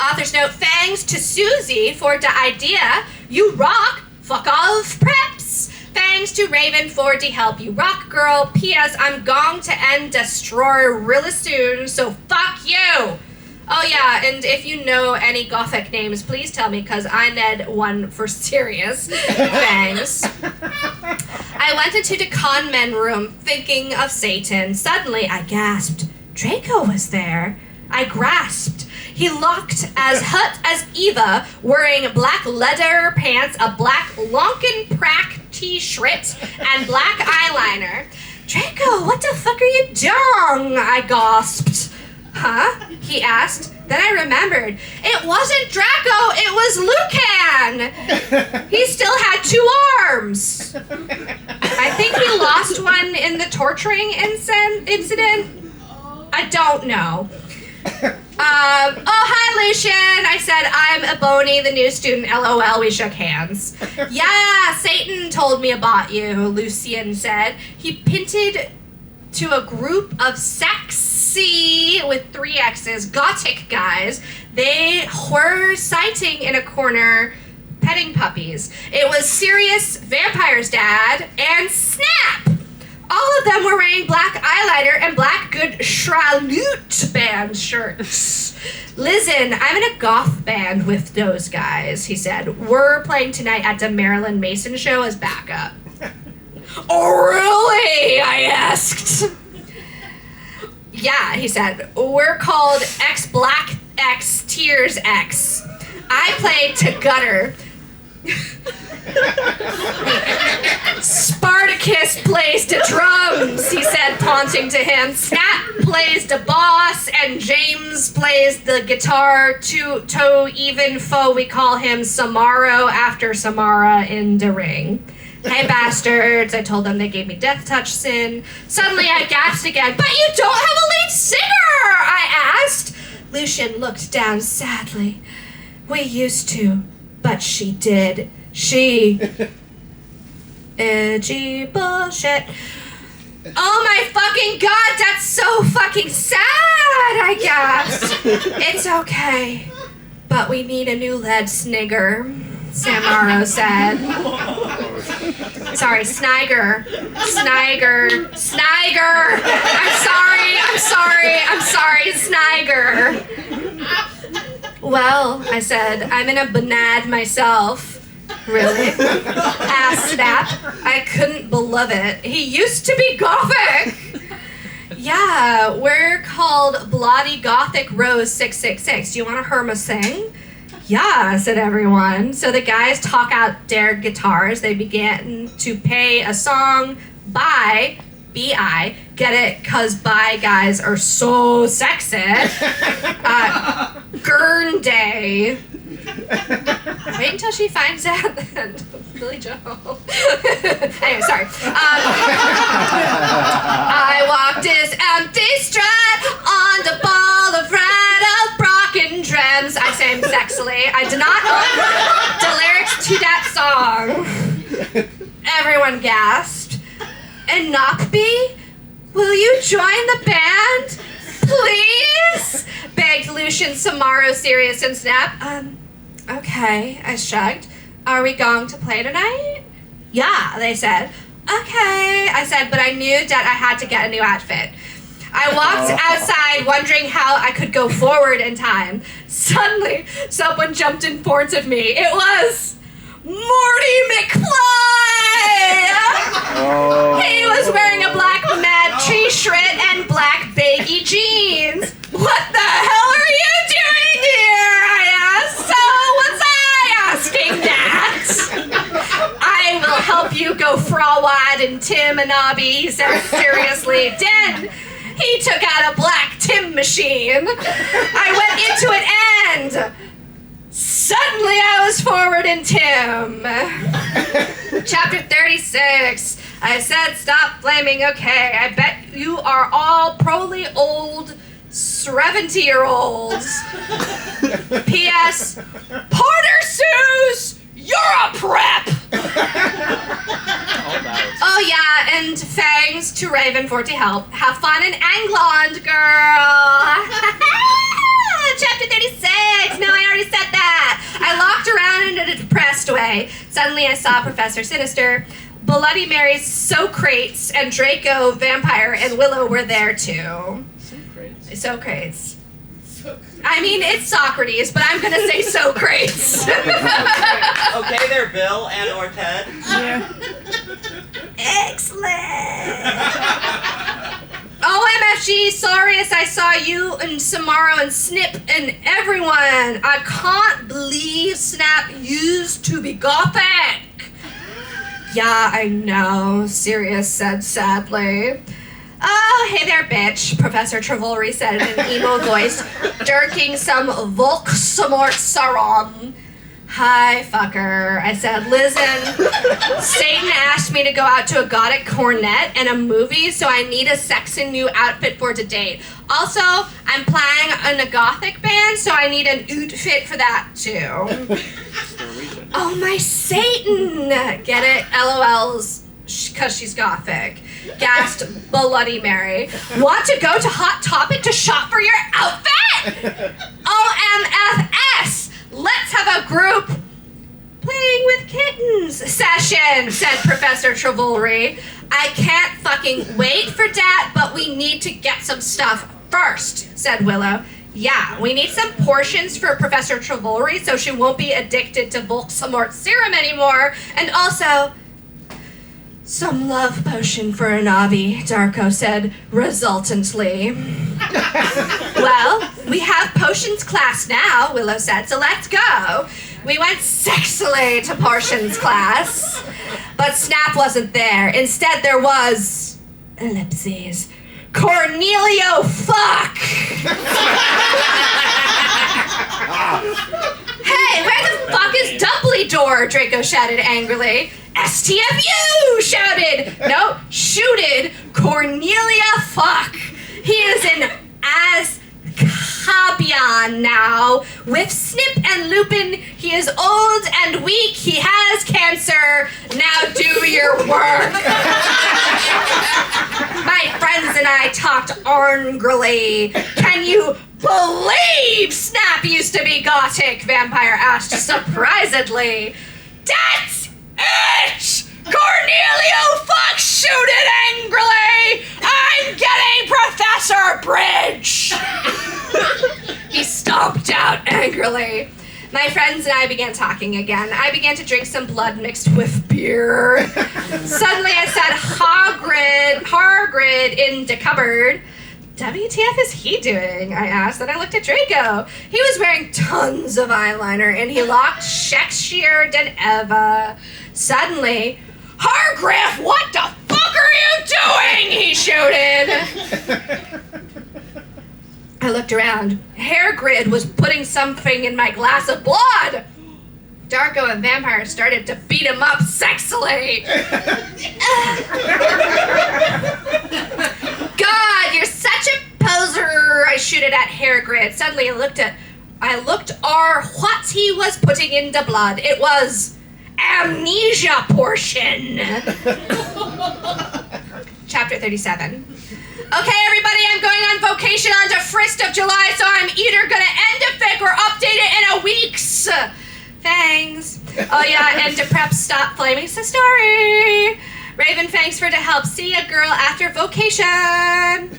Author's note, thanks to Susie for the idea. You rock. Fuck off, preps. Thanks to Raven for the help. You rock, girl. P.S. I'm going to end Destroyer really soon, so fuck you. Oh yeah, and if you know any gothic names, please tell me, because I need one for serious. Thanks. I went into the con men room thinking of Satan. Suddenly I gasped. Draco was there. I grasped. He looked as hot as Eva, wearing black leather pants, a black Lonkin Prack t-shirt, and black eyeliner. Draco, what the fuck are you doing? I gasped. Huh? He asked. Then I remembered. It wasn't Draco, it was Lucan! He still had 2 arms. I think he lost one in the torturing incident. I don't know. Oh, hi, Lucian. I said, I'm Ebony, the new student. LOL, we shook hands. Yeah, Satan told me about you, Lucian said. He pinted to a group of sexy, with 3 X's, gothic guys. They were sighting in a corner, petting puppies. It was Sirius, Vampire's dad, and Snap. All of them were wearing black eyeliner and black good Shralut band shirts. Listen, I'm in a goth band with those guys, he said. We're playing tonight at the Marilyn Mason show as backup. Oh, really? I asked. Yeah, he said. We're called X Black X Tears X. I played to Gutter. Spartacus plays the drums, he said, taunting to him. Snap plays the bass, and James plays the guitar. To even foe, we call him Samaro after Samara in the ring. Hey, bastards, I told them. They gave me death touch sin. Suddenly I gasped again. But you don't have a lead singer, I asked. Lucian looked down sadly. We used to, but she did. She... Edgy bullshit. Oh my fucking god, that's so fucking sad, I gasped. It's okay, but we need a new lead snigger, Samaro said. Sorry, Sniger. I'm sorry, Sniger. Well, I said, I'm in a bonad myself. Really? Asked Snap. I couldn't believe it. He used to be gothic. Yeah, we're called Bloody Gothic Rose 666. Do you want to hear me sing? Yeah, said everyone. So the guys talk out their guitars. They began to play a song by B.I. Get it? Because bi guys are so sexy. Gurn Day. Wait until she finds out that Billy Joel. Anyway, sorry. I walked this empty strut on the ball of red of broken drums. I sang sexily. I did not own the lyrics to that song. Everyone gasped. And Knockby, will you join the band? Please? Begged Lucian, Samaro, Sirius, and Snap. Okay, I shrugged. Are we going to play tonight? Yeah, they said. Okay, I said, but I knew that I had to get a new outfit. I walked outside wondering how I could go forward in time. Suddenly, someone jumped in front of me. It was Morty McFly! Oh. He was wearing a black mad t-shirt and black baggy jeans. What the hell are you doing here? I asked. So was I asking that? I will help you go Frawad and Tim and Nobby, he said seriously. Then he took out a black Tim machine. I went into it and suddenly I was forward in Tim. Chapter 36. I said stop flaming, okay. I bet you are all probably old 70-year-olds. P.S. Porter Suze, you're a prep. Oh yeah, and thanks to Raven for to help. Have fun in England, girl. Chapter 36. No, I already said that. I looked around in a depressed way. Suddenly I saw Professor Sinister. Bloody Mary's Socrates and Draco Vampire and Willow were there too. Socrates. I mean, it's Socrates, but I'm gonna say Socrates. Okay there, Bill and or Ted. Excellent. OMFG, sorry as I saw you and Samaro and Snip and everyone. I can't believe Snap used to be gothic. Yeah, I know, Sirius said sadly. Oh, hey there, bitch, Professor Travolry said in an emo voice, dirking some Volksamort Saron. Hi, fucker, I said. Listen, Satan asked me to go out to a gothic cornet and a movie, so I need a sexy new outfit for the date. Also, I'm playing in a gothic band, so I need an outfit for that, too. Oh, my Satan! Get it? LOLs, because she's gothic. Gasped Bloody Mary. Want to go to Hot Topic to shop for your outfit? OMFS! Let's have a group playing with kittens session, said Professor Travolry. I can't fucking wait for that, but we need to get some stuff first, said Willow. Yeah, we need some portions for Professor Travolry so she won't be addicted to Volksamort serum anymore, and also some love potion for Anavi, Darko said resultantly. Well, we have potions class now, Willow said, so let's go. We went sexily to potions class, but Snap wasn't there. Instead, there was ellipses. Cornelio fuck! Hey, where the fuck is Dumbledore? Draco shouted angrily. STFU! Shouted, no, shooted Cornelia fuck. He is in Azkaban now. With Snip and Lupin, he is old and weak. He has cancer. Now do your work. My friends and I talked angrily. Can you believe Snap used to be gothic? Vampire asked surprisedly. That's it! Cornelio fuck shoot it angrily! I'm getting Professor Bridge! He stomped out angrily. My friends and I began talking again. I began to drink some blood mixed with beer. Suddenly I said, Hagrid in the cupboard. WTF is he doing? I asked, and I looked at Draco. He was wearing tons of eyeliner, and he looked sexier than ever. Suddenly, Hargriff, what the fuck are you doing? He shouted. I looked around. Hairgrid was putting something in my glass of blood. Darko and Vampire started to beat him up sexily. God, you're such a poser, I shooted at Hairgrid. Suddenly I looked what he was putting in the blood. It was amnesia portion. Chapter 37. Okay, everybody, I'm going on vacation on the 1st of July, so I'm either gonna end the fic or update it in a week's. Thanks. Oh yeah, and to prep stop flaming the story. Raven, thanks for the help. See ya, girl, after vocation.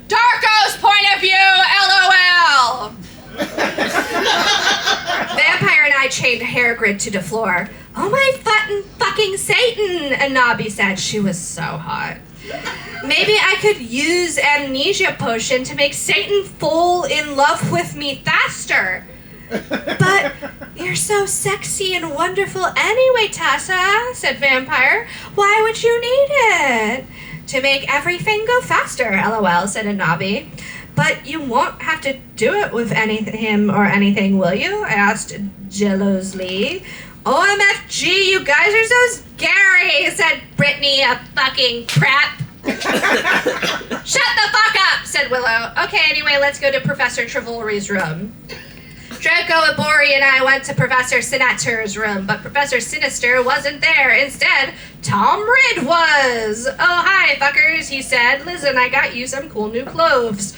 Darko's point of view, LOL. Vampire and I chained Hairgrid to the floor. Oh my fucking Satan, Anabi said. She was so hot. Maybe I could use amnesia potion to make Satan fall in love with me faster. But you're so sexy and wonderful anyway, Tessa, said Vampire. Why would you need it? To make everything go faster, LOL, said Anabi. But you won't have to do it with him or anything, will you? I asked jealously. OMFG, you guys are so scary, said Brittany, a fucking crap. Shut the fuck up, said Willow. Okay, anyway, let's go to Professor Travolry's room. Draco Abori and I went to Professor Sinister's room, but Professor Sinister wasn't there. Instead, Tom Ridd was. Oh, hi, fuckers, he said. Listen, I got you some cool new clothes.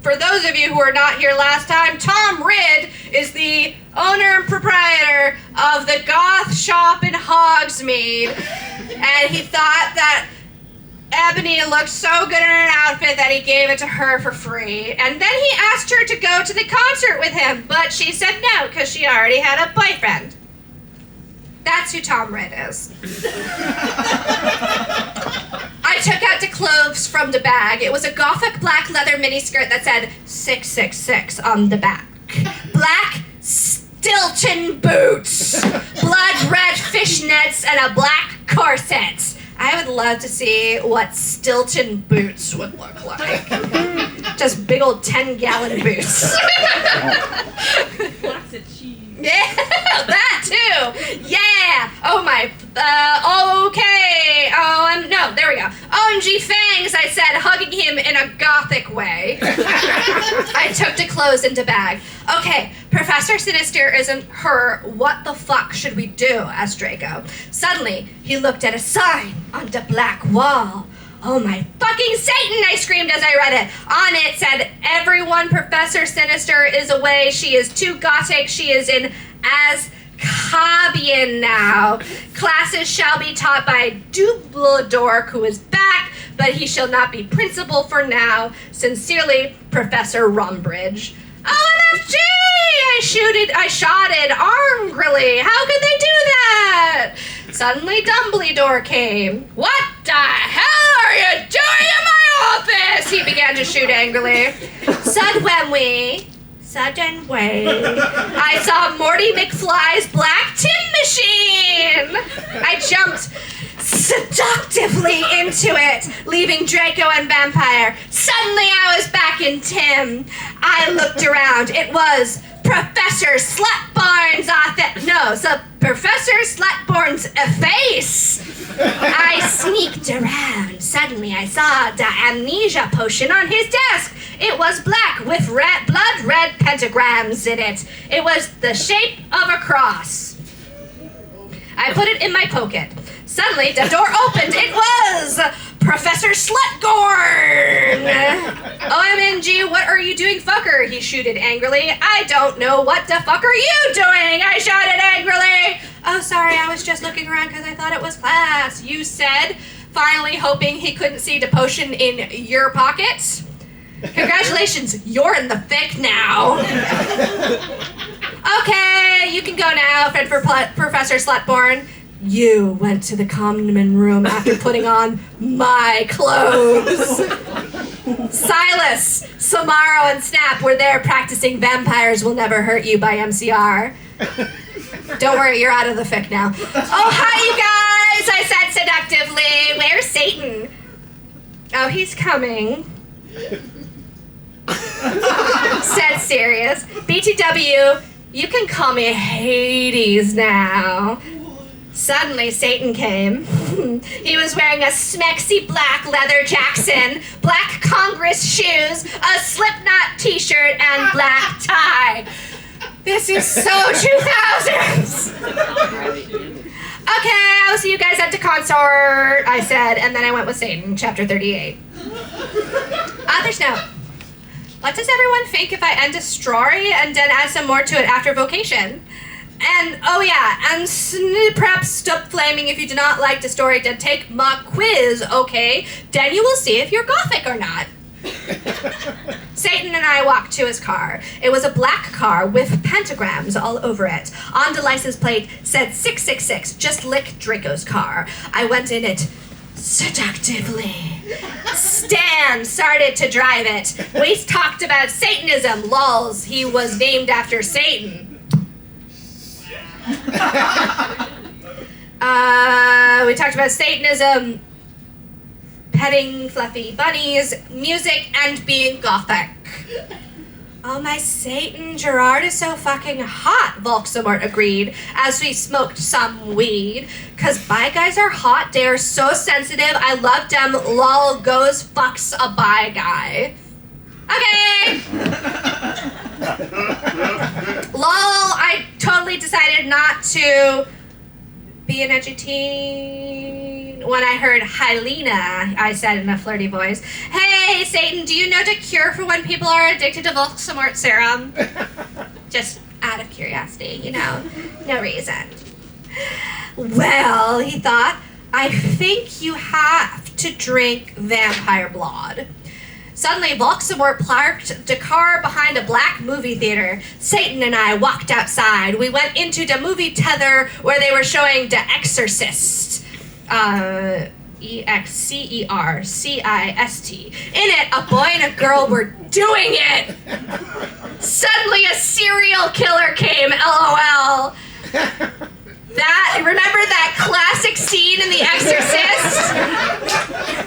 For those of you who were not here last time, Tom Ridd is the owner and proprietor of the goth shop in Hogsmeade. And he thought that Ebony looked so good in an outfit that he gave it to her for free. And then he asked her to go to the concert with him, but she said no because she already had a boyfriend. That's who Tom Ridd is. I took out the clothes from the bag. It was a gothic black leather miniskirt that said 666 on the back. Black Stilton boots, blood red fishnets, and a black corset. I would love to see what Stilton boots would look like. Just big old 10-gallon boots. Lots of cheese. Yeah, that too. Yeah. Oh my. Okay. No, there we go. OMG fangs, I said, hugging him in a gothic way. I took the clothes into bag. Okay, Professor Sinister isn't her. What the fuck should we do? Asked Draco. Suddenly, he looked at a sign on the black wall. Oh my fucking Satan, I screamed as I read it. On it said, everyone, Professor Sinister is away. She is too gothic. She is in Azkaban now. Classes shall be taught by Dumbledore, who is back, but he shall not be principal for now. Sincerely, Professor Rumbridge. OMFG! I shouted angrily. How could they do that? Suddenly, Dumbledore came. What the hell are you doing in my office? He began to shoot angrily. Suddenly, I saw Morty McFly's black tin machine. I jumped seductively into it, leaving Draco and Vampire. Suddenly, I was back in Tim. I looked around. It was Professor Slutborn's Professor Slutborn's face. I sneaked around. Suddenly, I saw the amnesia potion on his desk. It was black with blood red pentagrams in it. It was the shape of a cross. I put it in my pocket. Suddenly, the door opened. It was Professor Slutgorn! OMG, what are you doing, fucker? He shouted angrily. I don't know what the fuck are you doing? I shouted angrily. Oh, sorry, I was just looking around because I thought it was class, you said, finally hoping he couldn't see the potion in your pocket. Congratulations, you're in the fic now. Okay, you can go now, friend for Professor Slutborn. You went to the common room after putting on my clothes. Silas, Samaro, and Snap were there practicing Vampires Will Never Hurt You by MCR. Don't worry, you're out of the fic now. Oh, hi, you guys, I said seductively. Where's Satan? Oh, he's coming. Said Sirius. BTW, you can call me Hades now. Suddenly, Satan came. He was wearing a smexy black leather Jackson, black Congress shoes, a Slipknot t-shirt, and black tie. This is so 2000s. Okay, I'll see you guys at the concert, I said, and then I went with Satan, chapter 38. Author's note. What does everyone think if I end a story and then add some more to it after vocation? And, oh yeah, and perhaps stop flaming if you do not like the story, then take my quiz, okay? Then you will see if you're gothic or not. Satan and I walked to his car. It was a black car with pentagrams all over it. On the license plate said 666, just like Draco's car. I went in it seductively. Stan started to drive it. We talked about Satanism, lols. He was named after Satan. We talked about Satanism, petting fluffy bunnies, music, and being gothic. Oh, my Satan, Gerard is so fucking hot, Volksamort agreed as we smoked some weed. Cause bi guys are hot, they are so sensitive, I love them, lol goes fucks a bi guy. Okay! decided not to be an edgy teen. When I heard Hyena, I said in a flirty voice, "Hey, Satan, do you know the cure for when people are addicted to Voldemort serum?" Just out of curiosity, you know, no reason. "Well," he thought, "I think you have to drink vampire blood." Suddenly, Voldemort parked the car behind a black movie theater. Satan and I walked outside. We went into the movie tether where they were showing The Exorcist. Excercist. In it, a boy and a girl were doing it. Suddenly, a serial killer came, LOL. Remember that classic scene in The Exorcist?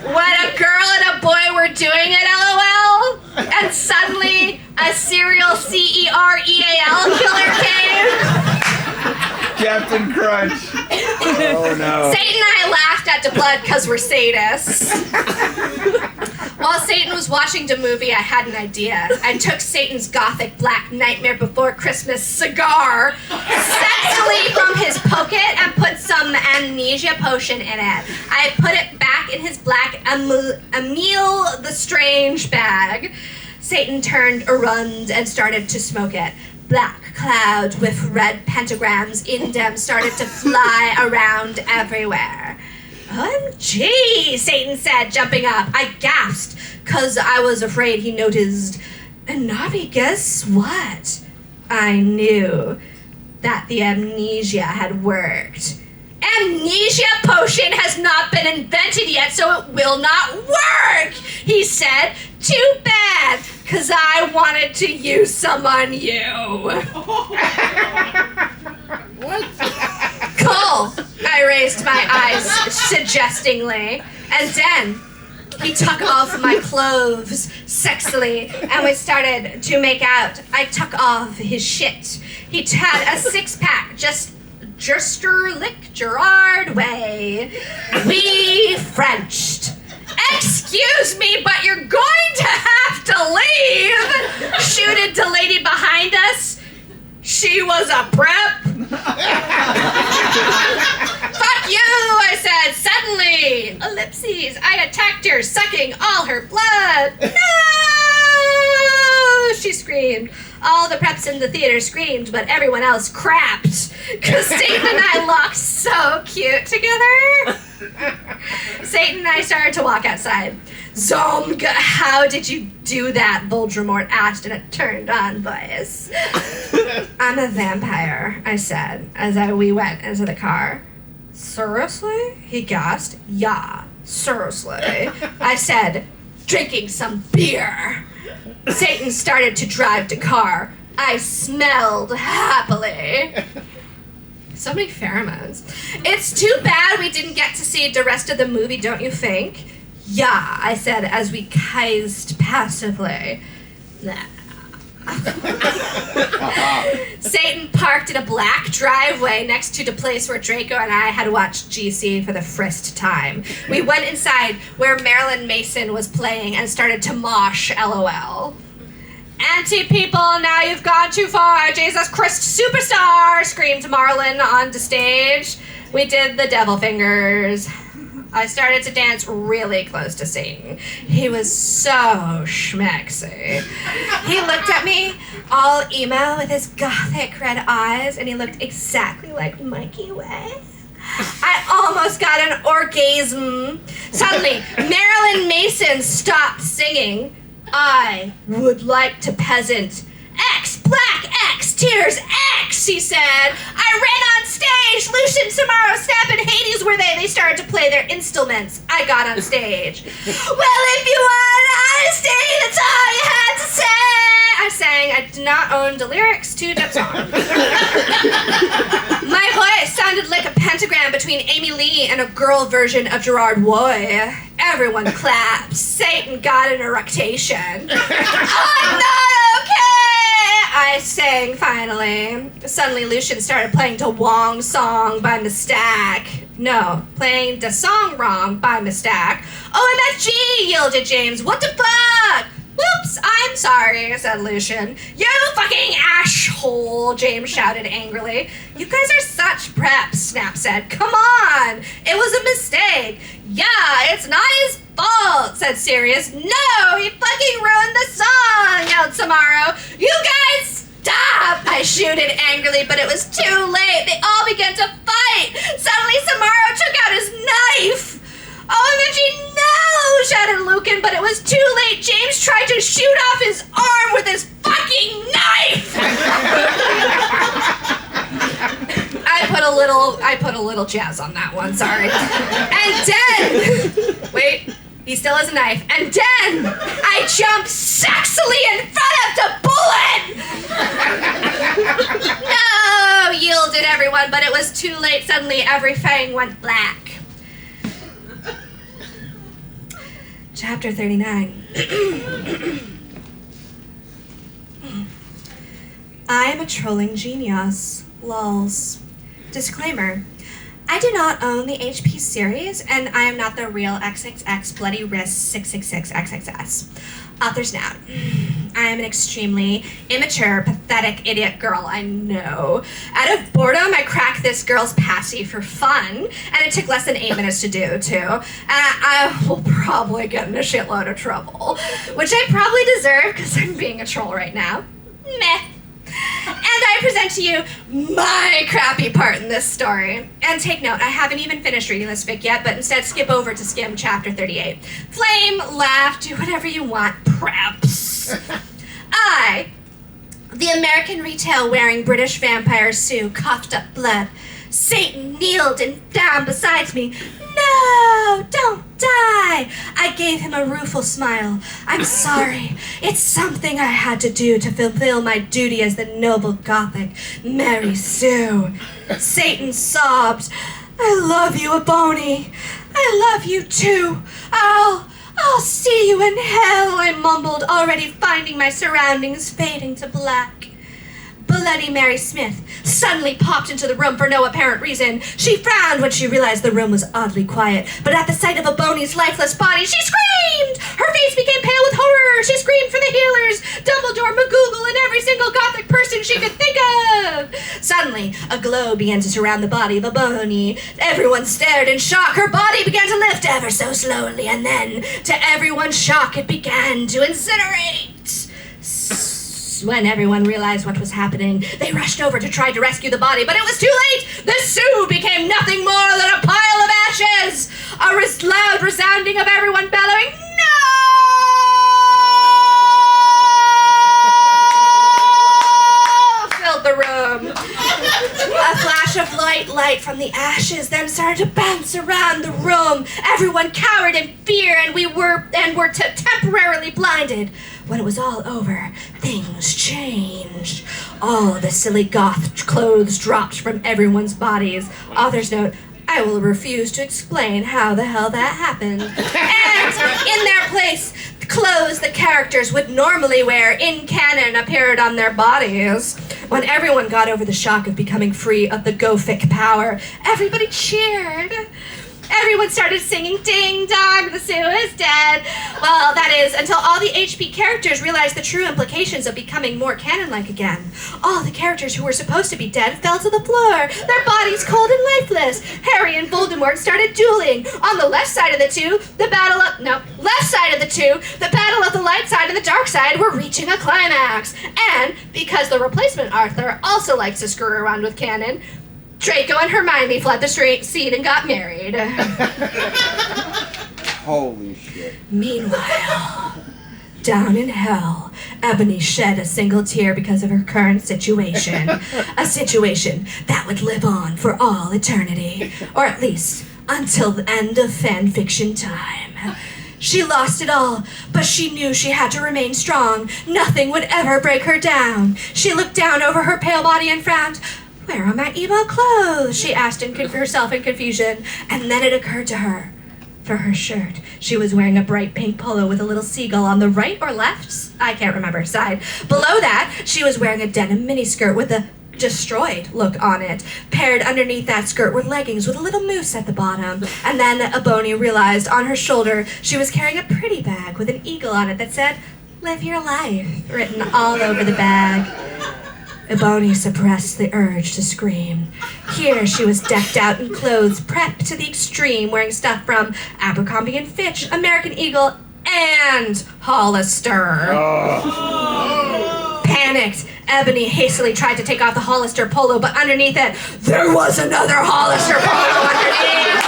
When a girl and a boy were doing it, LOL? And suddenly, a serial CEREAL killer came? Captain Crunch. Oh no. Satan and I laughed at the blood because we're sadists. While Satan was watching the movie, I had an idea. I took Satan's gothic black Nightmare Before Christmas cigar sexily from his pocket and put some amnesia potion in it. I put it back in his black Emile the Strange bag. Satan turned around and started to smoke it. Black clouds with red pentagrams in them started to fly around everywhere. "OMG, Satan said, jumping up. I gasped, because I was afraid he noticed. And Nobby, guess what? I knew that the amnesia had worked. Amnesia potion has not been invented yet, so it will not work, he said. Too bad, because I wanted to use some on you. What? Cool. I raised my eyes suggestingly, and then he took off my clothes sexily, and we started to make out. I took off his shit. He had a six-pack, just Gerster-lick Gerard way. We Frenched. "Excuse me, but you're going to have to leave," shouted the lady behind us. She was a prep. "Fuck you," I said. Suddenly, ellipses, I attacked her, sucking all her blood. "No!" she screamed. All the preps in the theater screamed, but everyone else crapped, because Satan and I looked so cute together. Satan and I started to walk outside. "Zomg, how did you do that?" Voldemort asked in a turned-on voice. "I'm a vampire," I said, as we went into the car. "Seriously?" he gasped. "Yeah, seriously," I said, drinking some beer. Satan started to drive the car. I smelled happily. So many pheromones. "It's too bad we didn't get to see the rest of the movie, don't you think?" "Yeah," I said as we kissed passively. Satan parked in a black driveway next to the place where Draco and I had watched GC for the first time. We went inside where Marilyn Mason was playing and started to mosh, LOL. "Anti-people, now you've gone too far, Jesus Christ superstar," screamed Marlon on the stage. We did the devil fingers. I started to dance really close to Satan. He was so schmexy. He looked at me, all emo with his gothic red eyes, and he looked exactly like Mikey Way. I almost got an orgasm. Suddenly, Marilyn Mason stopped singing. "I would like to peasant. X, black X, tears X," he said. I ran on stage. Lucian, Tomorrow, Snap, and Hades were they. They started to play their instruments. I got on stage. "Well, if you want to stay, that's all you had to say," I sang. I did not own the lyrics to that song. My voice sounded like a pentagram between Amy Lee and a girl version of Gerard Way. Everyone clapped. Satan got an eructation. "I'm not okay," I sang finally. Suddenly, Lucian started playing the wrong song by mistake. No, playing the song wrong by mistake. "OMFG, yielded James. What the fuck? Whoops, I'm sorry, said Lucian. You fucking asshole, James shouted angrily. You guys are such preps, Snap said. Come on, it was a mistake. Yeah, it's not his fault, said Sirius. No, he fucking ruined the song, yelled Samaro. You guys stop, I shouted angrily, but it was too late. They all began to fight. Suddenly Samaro took out his knife. OMG, no, shouted Lucan, but it was too late. James tried to shoot off his arm with his fucking knife. I put a little jazz on that one, sorry. And then, wait, he still has a knife. And then I jumped sexily in front of the bullet. No, yielded everyone, but it was too late. Suddenly every fang went black. Chapter 39. I am a trolling genius. Lols. Disclaimer. I do not own the HP series, and I am not the real XXX Bloody Wrist 666 XXS. Author's note. I am an extremely immature, pathetic, idiot girl, I know. Out of boredom, I cracked this girl's passy for fun, and it took less than 8 minutes to do, too. And I will probably get in a shitload of trouble, which I probably deserve because I'm being a troll right now. Meh. And I present to you my crappy part in this story. And take note, I haven't even finished reading this fic yet, but instead skip over to skim chapter 38. Flame, laugh, do whatever you want, preps. I, the American retail-wearing British vampire Sue, coughed up blood. Satan kneeled and down beside me. No, don't die. I gave him a rueful smile. I'm sorry. It's something I had to do to fulfill my duty as the noble Gothic Mary Sue. Satan sobbed. I love you, Aboni. I love you too. I'll see you in hell, I mumbled, already finding my surroundings fading to black. Bloody Mary Smith suddenly popped into the room for no apparent reason. She frowned when she realized the room was oddly quiet, but at the sight of Aboni's lifeless body, she screamed! Her face became pale with horror. She screamed for the healers, Dumbledore, McGoogle, and every single Gothic person she could think of. Suddenly, a glow began to surround the body of Aboni. Everyone stared in shock. Her body began to lift ever so slowly, and then, to everyone's shock, it began to incinerate. When everyone realized what was happening, they rushed over to try to rescue the body, but it was too late! The Sioux became nothing more than a pile of ashes! A loud resounding of everyone bellowing, "No!" filled the room. A flash of light from the ashes then started to bounce around the room. Everyone cowered in fear, and were temporarily blinded. When it was all over, things changed. All of the silly goth clothes dropped from everyone's bodies. Author's note, I will refuse to explain how the hell that happened. And in their place, clothes the characters would normally wear in canon appeared on their bodies. When everyone got over the shock of becoming free of the Gothic power, everybody cheered. Everyone started singing, "Ding dong, the Sioux is dead." Well, that is, until all the HP characters realized the true implications of becoming more canon-like again. All the characters who were supposed to be dead fell to the floor, their bodies cold and lifeless. Harry and Voldemort started dueling. On the left side of the two, the battle of the light side and the dark side were reaching a climax. And because the replacement Arthur also likes to screw around with canon, Draco and Hermione fled the scene and got married. Holy shit. Meanwhile, down in hell, Ebony shed a single tear because of her current situation. A situation that would live on for all eternity. Or at least until the end of fanfiction time. She lost it all, but she knew she had to remain strong. Nothing would ever break her down. She looked down over her pale body and frowned. Where are my emo clothes? She asked herself in confusion, and then it occurred to her. For her shirt, she was wearing a bright pink polo with a little seagull on the right or left? I can't remember, side. Below that, she was wearing a denim miniskirt with a destroyed look on it. Paired underneath that skirt were leggings with a little moose at the bottom. And then Aboni realized on her shoulder she was carrying a pretty bag with an eagle on it that said, live your life written all over the bag. Ebony suppressed the urge to scream. Here she was decked out in clothes prepped to the extreme, wearing stuff from Abercrombie & Fitch, American Eagle, and Hollister. Panicked, Ebony hastily tried to take off the Hollister polo, but underneath it, there was another Hollister polo underneath.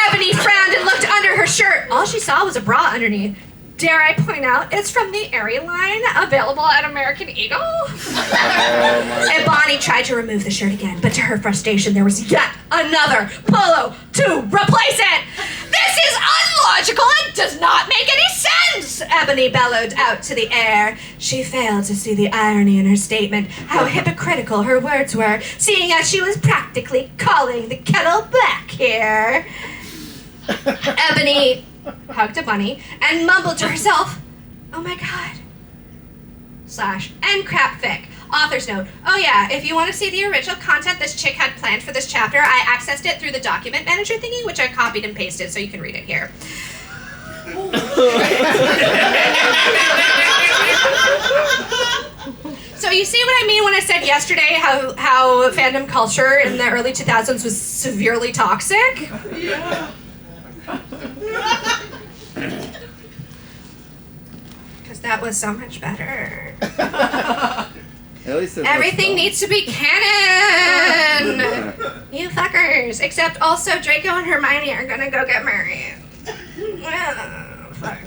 Ebony frowned and looked under her shirt. All she saw was a bra underneath. Dare I point out, it's from the Aerie line, available at American Eagle. And Bonnie tried to remove the shirt again, but to her frustration, there was yet another polo to replace it. This is illogical and does not make any sense, Ebony bellowed out to the air. She failed to see the irony in her statement, how hypocritical her words were, seeing as she was practically calling the kettle black here. Ebony hugged a bunny and mumbled to herself, "Oh my god." / end crap fic. Author's note. Oh yeah, if you want to see the original content this chick had planned for this chapter, I accessed it through the document manager thingy, which I copied and pasted so you can read it here. So you see what I mean when I said yesterday how fandom culture in the early 2000s was severely toxic? Yeah. Because that was so much better. At least Everything needs to be canon! You fuckers. Except also Draco and Hermione are gonna go get married. Oh, fuck.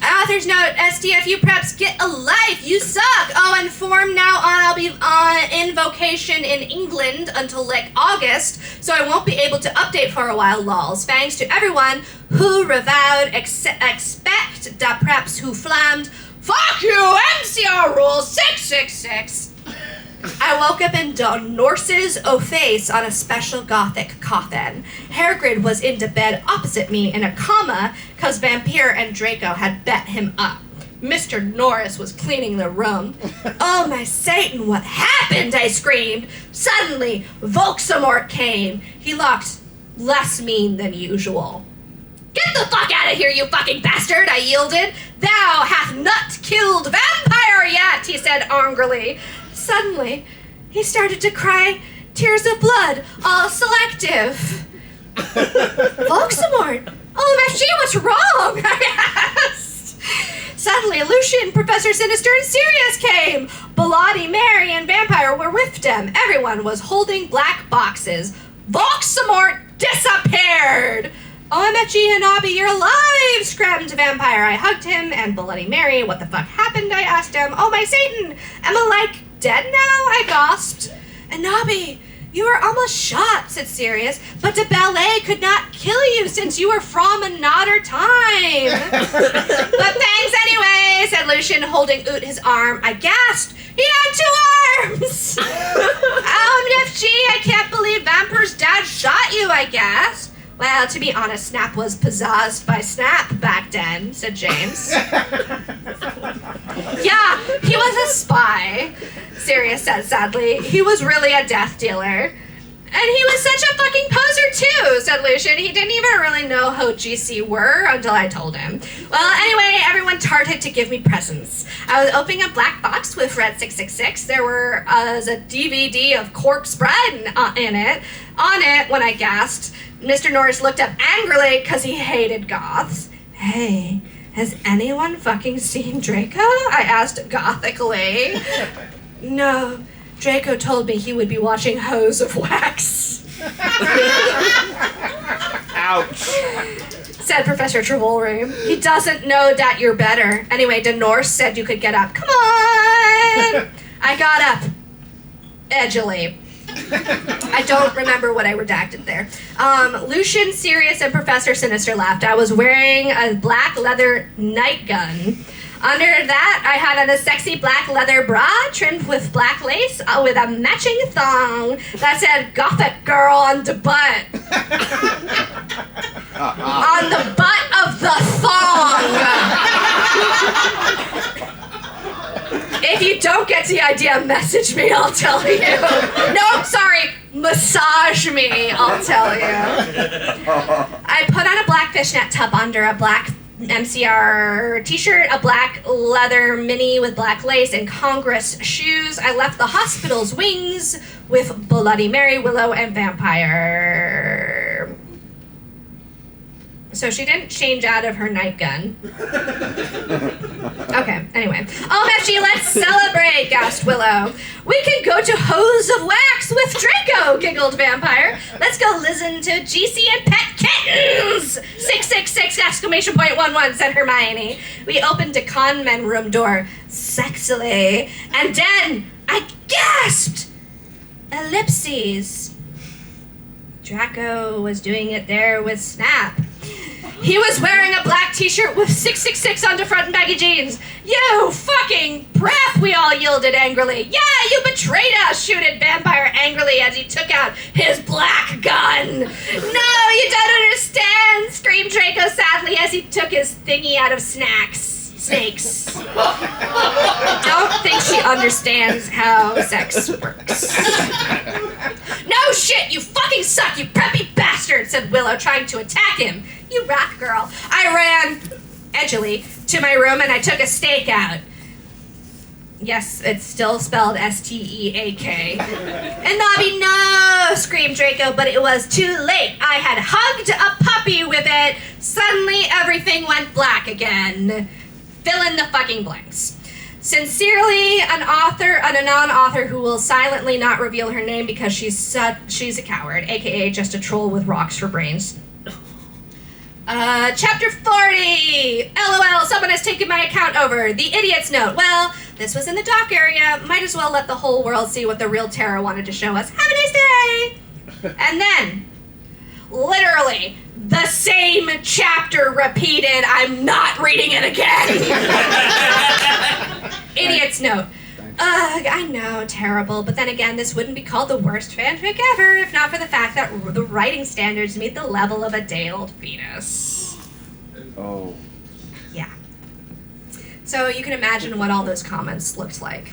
Author's note, SDFU preps, get a life, you suck! Oh, and from now on I'll be in vocation in England until like August, so I won't be able to update for a while, lols. Thanks to everyone who reviled, expect da preps who flammed, fuck you, MCR rule 666! I woke up in Don Norse's face on a special gothic coffin. Hagrid was into bed opposite me in a coma because Vampire and Draco had bet him up. Mr. Norris was cleaning the room. Oh my Satan, what happened? I screamed. Suddenly, Voldemort came. He looked less mean than usual. Get the fuck out of here, you fucking bastard, I yielded. Thou hath not killed vampire yet, he said angrily. Suddenly, he started to cry tears of blood, all selective. Voldemort, OMFG, what's wrong? I asked. Suddenly, Lucian, Professor Sinister, and Sirius came. Bloody Mary and Vampire were with them. Everyone was holding black boxes. Voldemort disappeared. OMFG Hanabi, you're alive! Screamed Vampire. I hugged him, and Bloody Mary, what the fuck happened? I asked him. Oh my Satan, am I like dead now? I gasped. Hanabi, you were almost shot, said Sirius, but the ballet could not kill you since you were from another time. But thanks anyway, said Lucian, holding out his arm. I gasped. He had 2 arms! OMFG, I can't believe Vampir's dad shot you, I gasped. Well, to be honest, Snap was possessed by Snap back then, said James. Yeah, he was a spy, Sirius said sadly. He was really a death dealer. And he was such a fucking poser too, said Lucian. He didn't even really know how GC were until I told him. Well, anyway, everyone started to give me presents. I was opening a black box with Red 666. There was a DVD of Corpse Bride in it. On it, when I gasped, Mr. Norris looked up angrily because he hated goths. Hey, has anyone fucking seen Draco? I asked gothically. No, Draco told me he would be watching Hose of Wax. Ouch. Said Professor Trevolry. He doesn't know that you're better. Anyway, the Norse said you could get up. Come on! I got up. Edgily. I don't remember what I redacted there. Lucian, Sirius, and Professor Sinister laughed. I was wearing a black leather night gun. Under that, I had on a sexy black leather bra trimmed with black lace with a matching thong that said Gothic Girl on the butt. On the butt of the thong. If you don't get the idea, message me, I'll tell you. No, sorry, massage me, I'll tell you. I put on a black fishnet top under a black MCR t-shirt, a black leather mini with black lace, and Congress shoes. I left the hospital's wings with Bloody Mary, Willow, and Vampire. So she didn't change out of her night gun. Okay, anyway. OMFG, let's celebrate, gasped Willow. We can go to Hose of Wax with Draco, giggled Vampire. Let's go listen to GC and Pet Kittens! 666 exclamation point 11, said Hermione. We opened a con men room door, sexily, and then I gasped! Ellipses. Draco was doing it there with Snap. He was wearing a black t-shirt with 666 on the front and baggy jeans. You fucking prep, we all yielded angrily. Yeah, you betrayed us, shooted Vampire angrily as he took out his black gun. No, you don't understand, screamed Draco sadly as he took his thingy out of snakes. Don't think she understands how sex works. No shit, you fucking suck, you preppy bastard, said Willow, trying to attack him. You rock, girl. I ran, edgily, to my room and I took a steak out. Yes, it's still spelled S-T-E-A-K. And Nobby, no, screamed Draco, but it was too late. I had hugged a puppy with it. Suddenly, everything went black again. Fill in the fucking blanks. Sincerely, an author and a non-author who will silently not reveal her name because she's a coward, aka just a troll with rocks for brains. Chapter 40! LOL, someone has taken my account over. The idiot's note. Well, this was in the dock area. Might as well let the whole world see what the real Tara wanted to show us. Have a nice day! And then, literally, the same chapter repeated. I'm not reading it again. Idiot's note. Ugh, I know, terrible, but then again, this wouldn't be called the worst fanfic ever if not for the fact that the writing standards meet the level of a day-old fetus. Oh. Yeah. So you can imagine what all those comments looked like.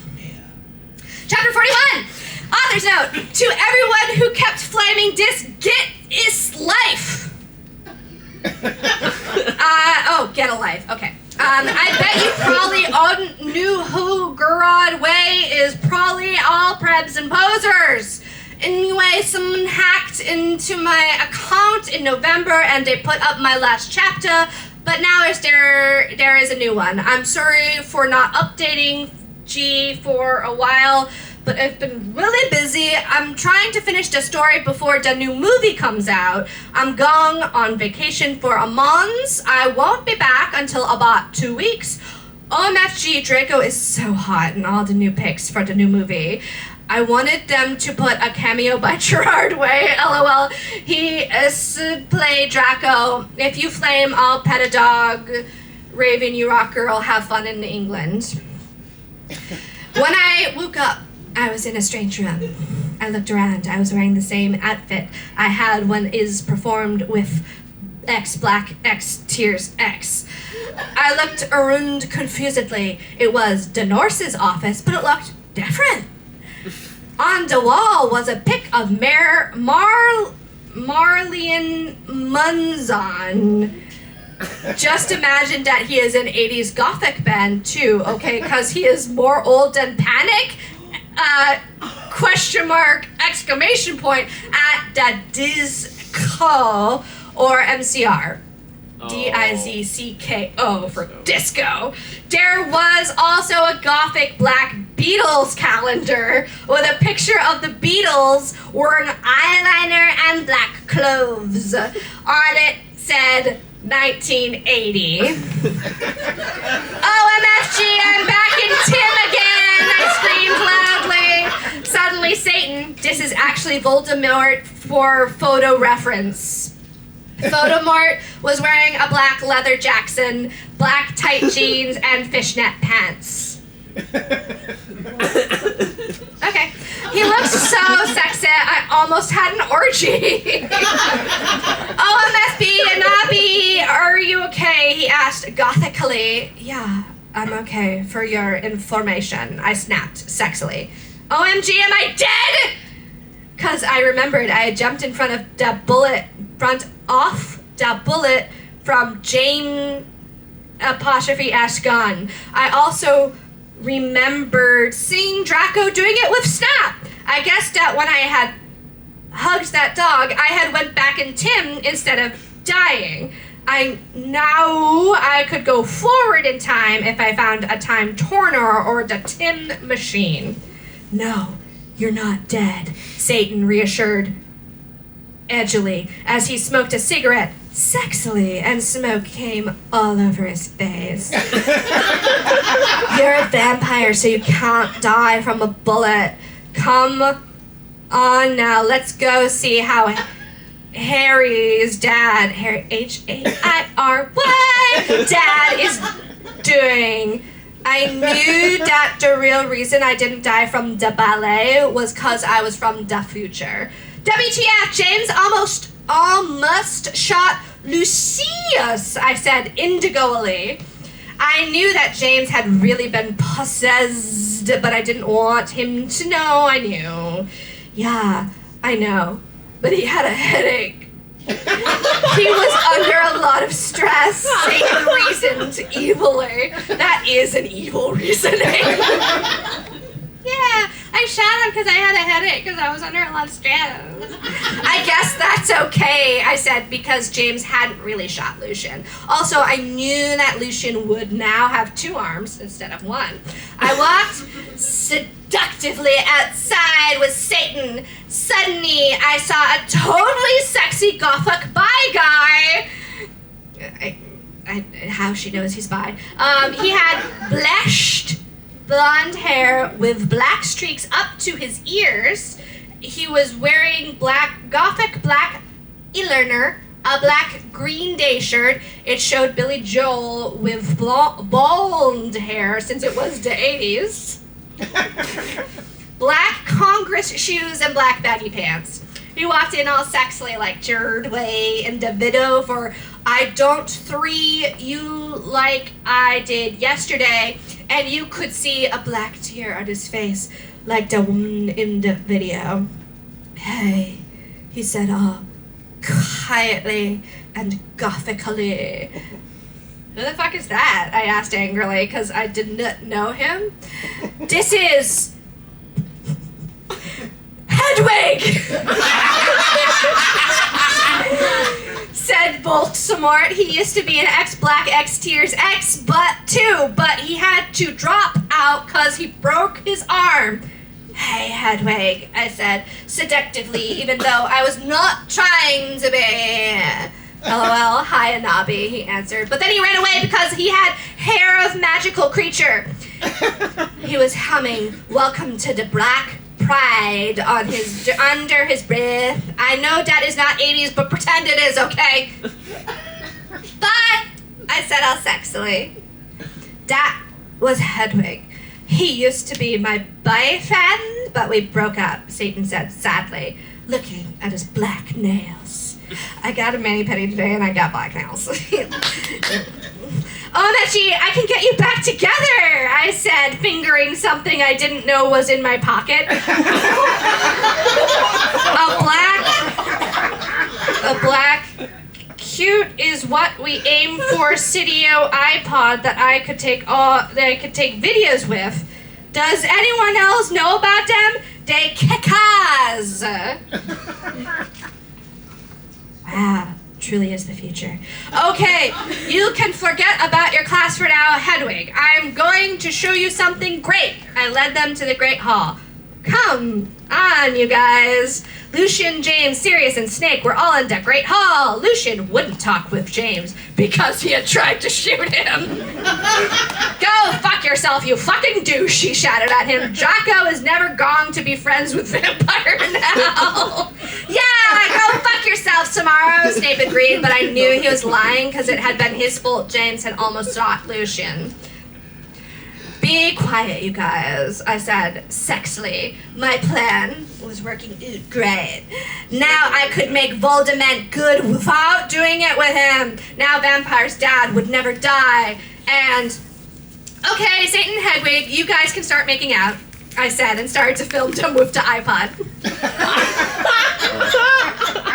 Chapter 41! Author's note. To everyone who kept flaming this, get is life. Get a life. Okay. I bet you probably all knew who Gurad Way is probably all prebs and posers. Anyway, someone hacked into my account in November and they put up my last chapter, but now there is a new one. I'm sorry for not updating G for a while, but I've been really busy. I'm trying to finish the story before the new movie comes out. I'm going on vacation for a month. I won't be back until about 2 weeks. OMFG, Draco is so hot in all the new pics for the new movie. I wanted them to put a cameo by Gerard Way, LOL. He is play Draco. If you flame, I'll pet a dog. Raven, you rock girl, have fun in England. When I woke up, I was in a strange room. I looked around. I was wearing the same outfit I had when is performed with X Black X Tears X. I looked around confusedly. It was Denorce's office, but it looked different. On the wall was a pic of Marlian Munzon. Just imagine that he is an 80s gothic band too, okay? Because he is more old than Panic. Question mark, exclamation point at the Disco or MCR. DIZCKO for disco. There was also a gothic black Beatles calendar with a picture of the Beatles wearing eyeliner and black clothes. On it said 1980. OMFG, I'm back in Tim again, I screamed loudly. Suddenly Satan, this is actually Voldemort for photo reference. Voldemort was wearing a black leather Jackson, black tight jeans, and fishnet pants. Okay. He looked so sexy, I almost had an orgy. OMFB, Anabi, are you okay? He asked gothically. Yeah, I'm okay, for your information. I snapped sexily. OMG, am I dead? Because I remembered I had jumped in front of the bullet from Jane apostrophe S gun. I also remembered seeing Draco doing it with Snap. I guessed that when I had hugged that dog, I had went back in Tim instead of dying. I know I could go forward in time if I found a time turner or the Tim machine. No, you're not dead, Satan reassured edgily as he smoked a cigarette sexily and smoke came all over his face. You're a vampire, so you can't die from a bullet. Come on now, let's go see how Harry's dad, H-A-I-R-Y, dad is doing. I knew that the real reason I didn't die from the ballet was because I was from the future. WTF, James almost shot Lucius, I said indigoly. I knew that James had really been possessed, but I didn't want him to know I knew. Yeah, I know. But he had a headache. He was under a lot of stress. Satan reasoned evilly. That is an evil reasoning. Yeah, I shot him because I had a headache because I was under a lot of stress. I guess that's okay, I said, because James hadn't really shot Lucian. Also, I knew that Lucian would now have 2 arms instead of 1. I walked seductively outside with Satan. Suddenly, I saw a totally sexy gothic bi guy. How she knows he's bi. He had blushed blonde hair with black streaks up to his ears. He was wearing gothic black e-learner, a black Green Day shirt. It showed Billy Joel with blonde hair since it was the 80s. Black Congress shoes and black baggy pants. He walked in all sexily like Jared Way in the video for I Don't 3 You Like I Did Yesterday, and you could see a black tear on his face like the woman in the video. Hey, he said all quietly and gothically. Who the fuck is that? I asked angrily because I did not know him. This is Hedwig! Said Voldemort. He used to be an ex-Black, ex-Tears, ex-Butt too, but he had to drop out because he broke his arm. Hey, Hedwig, I said seductively, even though I was not trying to be. LOL, hi, Anabi, he answered. But then he ran away because he had hair of magical creature. He was humming, welcome to the Black Pride on under his breath. I know that is not 80s, but pretend it is, okay? Bye, I said all sexily. That was Hedwig. He used to be my boyfriend, but we broke up, Satan said sadly, looking at his black nails. I got a mani-pedi today and I got black nails. Oh, Mechi, I can get you back together, I said, fingering something I didn't know was in my pocket. A black cute is what we aim for Cydio iPod that I could take videos with. Does anyone else know about them? They kickas. Wow, truly is the future. Okay, you can forget about your class for now, Hedwig. I'm going to show you something great. I led them to the Great Hall. Come on, you guys. Lucian, James, Sirius, and Snake were all in the Great Hall. Lucian wouldn't talk with James because he had tried to shoot him. Go fuck yourself, you fucking douche, he shouted at him. Draco is never going to be friends with Vampire now. Yeah, go fuck yourself tomorrow, Snape agreed, but I knew he was lying because it had been his fault James had almost shot Lucian. Be quiet, you guys, I said sexily. My plan was working great. Now I could make Voldemort good without doing it with him. Now Vampire's dad would never die. And, okay, Satan and Hedwig, you guys can start making out, I said, and started to film them with the iPod.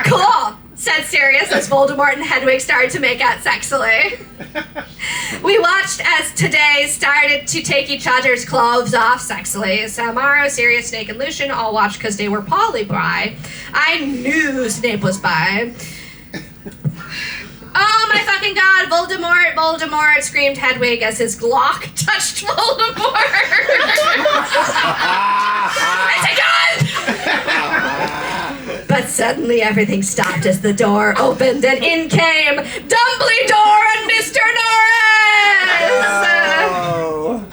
Cool, said Sirius as Voldemort and Hedwig started to make out sexily. We watched as today started to take each other's clothes off sexily. Samaro, Sirius, Snake, and Lucian all watched because they were poly-bi. I knew Snape was bi. Oh my fucking god, Voldemort, Voldemort, screamed Hedwig as his Glock touched Voldemort. It's a gun! But suddenly everything stopped as the door opened and in came Dumbledore and Mr. Norris!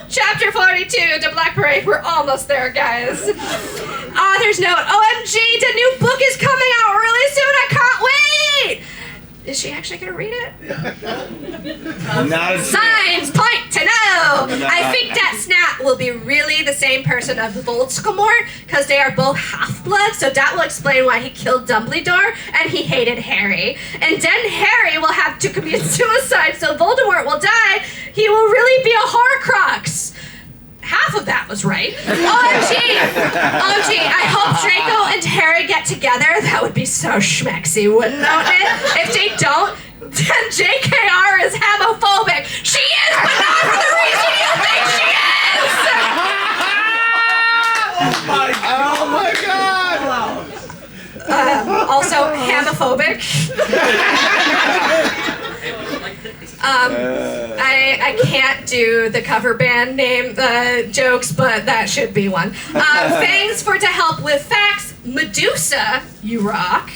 Chapter 42, The Black Parade. We're almost there, guys. Author's note, OMG, the new book is coming out really soon, I can't wait! Is she actually going to read it? Not a Signs point to no! I think that Snap will be really the same person of Voldemort, because they are both half-blood, so that will explain why he killed Dumbledore, and he hated Harry. And then Harry will have to commit suicide, so Voldemort will die. He will really be a Horcrux. Half of that was right. OMG! OMG, I hope Draco and Harry get together. That would be so schmexy, wouldn't it? If they don't, then JKR is homophobic. She is, but not for the reason you think she is! Oh my god! Also, homophobic. I can't do the cover band name jokes, but that should be one. Thanks for to help with facts. Medusa, you rock.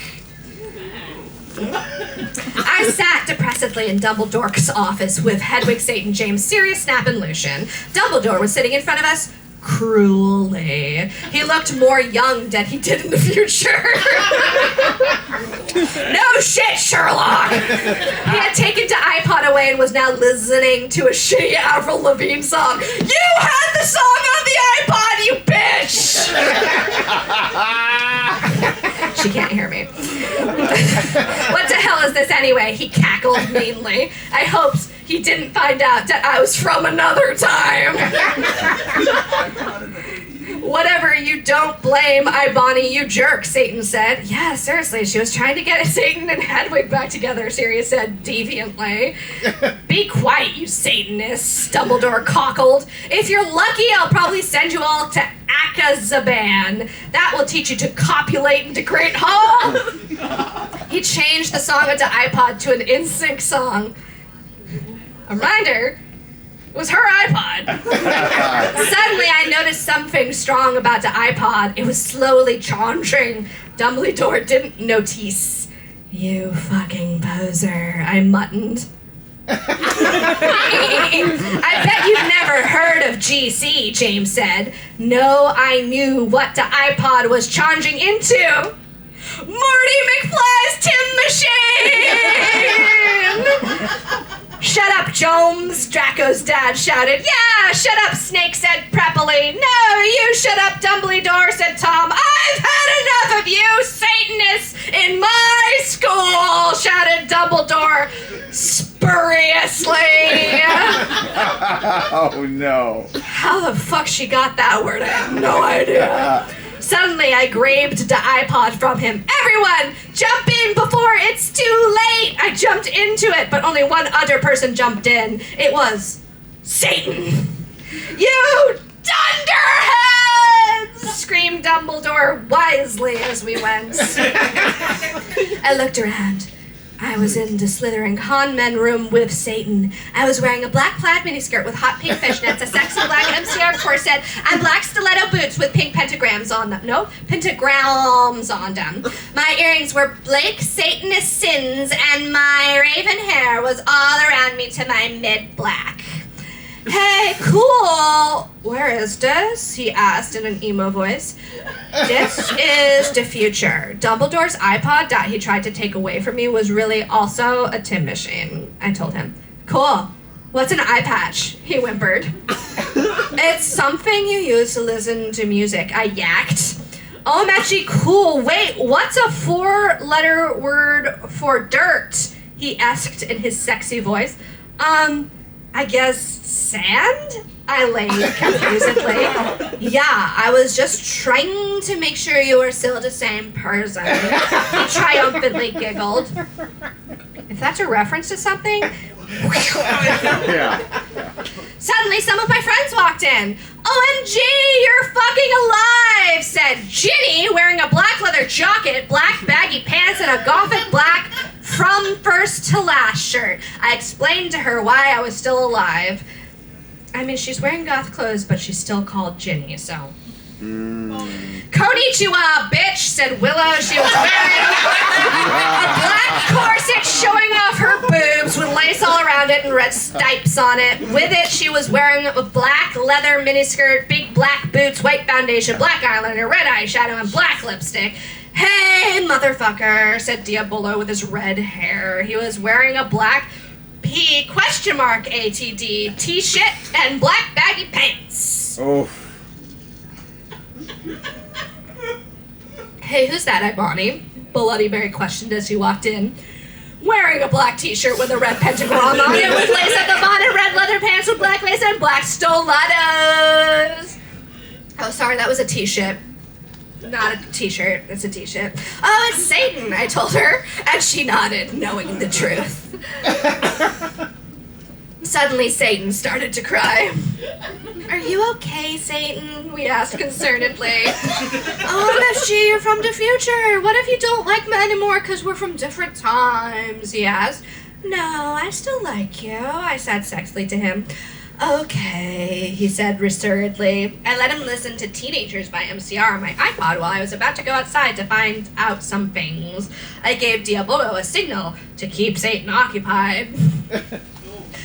I sat depressedly in Dumbledore's office with Hedwig, Satan, James, Sirius, Snap, and Lucian. Dumbledore was sitting in front of us cruelly. He looked more young than he did in the future. No shit, Sherlock! He had taken the iPod away and was now listening to a shitty Avril Lavigne song. You had the song on the iPod, you bitch! She can't hear me. What the hell is this anyway? He cackled meanly. I hoped he didn't find out that I was from another time. Whatever, you don't blame Ibani, you jerk, Satan said. Yeah, seriously, she was trying to get Satan and Hedwig back together, Sirius said deviantly. Be quiet, you Satanists, Dumbledore cockled. If you're lucky, I'll probably send you all to Akazaban. That will teach you to copulate and degrade home. He changed the song onto iPod to an NSYNC song. A reminder, it was her iPod. Suddenly, I noticed something strong about the iPod. It was slowly changing. Dumbledore didn't notice. You fucking poser, I muttoned. I bet you've never heard of GC, James said. No, I knew what the iPod was changing into. Marty McFly's Tim Machine! Shut up, Jones, Draco's dad shouted. Yeah, shut up, Snake said preppily. No, you shut up, Dumbledore, said Tom. I've had enough of you, Satanists, in my school, shouted Dumbledore spuriously. Oh no. How the fuck she got that word? I have no idea. Suddenly, I grabbed the iPod from him. Everyone, jump in before it's too late! I jumped into it, but only one other person jumped in. It was Satan. You dunderheads! Screamed Dumbledore wisely as we went. I looked around. I was in the slithering con men room with Satan. I was wearing a black plaid miniskirt with hot pink fishnets, a sexy black MCR corset, and black stiletto boots with pink pentagrams on them. No, pentagrams on them. My earrings were Blake Satanist sins, and my raven hair was all around me to my mid-black. Hey, cool. Where is this? He asked in an emo voice. This is the future. Dumbledore's iPod that he tried to take away from me was really also a Tim Machine, I told him. Cool. What's an eye patch? He whimpered. It's something you use to listen to music, I yacked. Oh, I'm actually cool. Wait, what's a 4-letter word for dirt? He asked in his sexy voice. I guess sand? I laid confusedly. Yeah, I was just trying to make sure you were still the same person. He triumphantly giggled. If that's a reference to something... Yeah. Suddenly, some of my friends walked in. OMG, you're fucking alive, said Ginny, wearing a black leather jacket, black baggy pants, and a gothic black from first to last shirt. I explained to her why I was still alive. I mean, she's wearing goth clothes, but she's still called Ginny, so... Konnichiwa, bitch, said Willow. She was wearing a black corset showing off her boobs with lace all around it and red stripes on it. With it, she was wearing a black leather miniskirt, big black boots, white foundation, black eyeliner, red eyeshadow, and black lipstick. Hey, motherfucker, said Diabolo with his red hair. He was wearing a black P?ATD t-shirt and black baggy pants. Oh. Hey, who's that, Ibani? Bloody Mary questioned as he walked in. Wearing a black t-shirt with a red pentagram on it with lace at the bottom, red leather pants with black lace and black stilettos. Oh, sorry, that was a t-shirt. Not a t-shirt, it's a t-shirt. Oh, it's Satan, I told her, and she nodded, knowing the truth. Suddenly, Satan started to cry. Are you okay, Satan? We asked concernedly. Oh, MFG, you're from the future. What if you don't like me anymore because we're from different times? He asked. No, I still like you, I said sexily to him. Okay, he said reservedly. I let him listen to Teenagers by MCR on my iPod while I was about to go outside to find out some things. I gave Diabolo a signal to keep Satan occupied.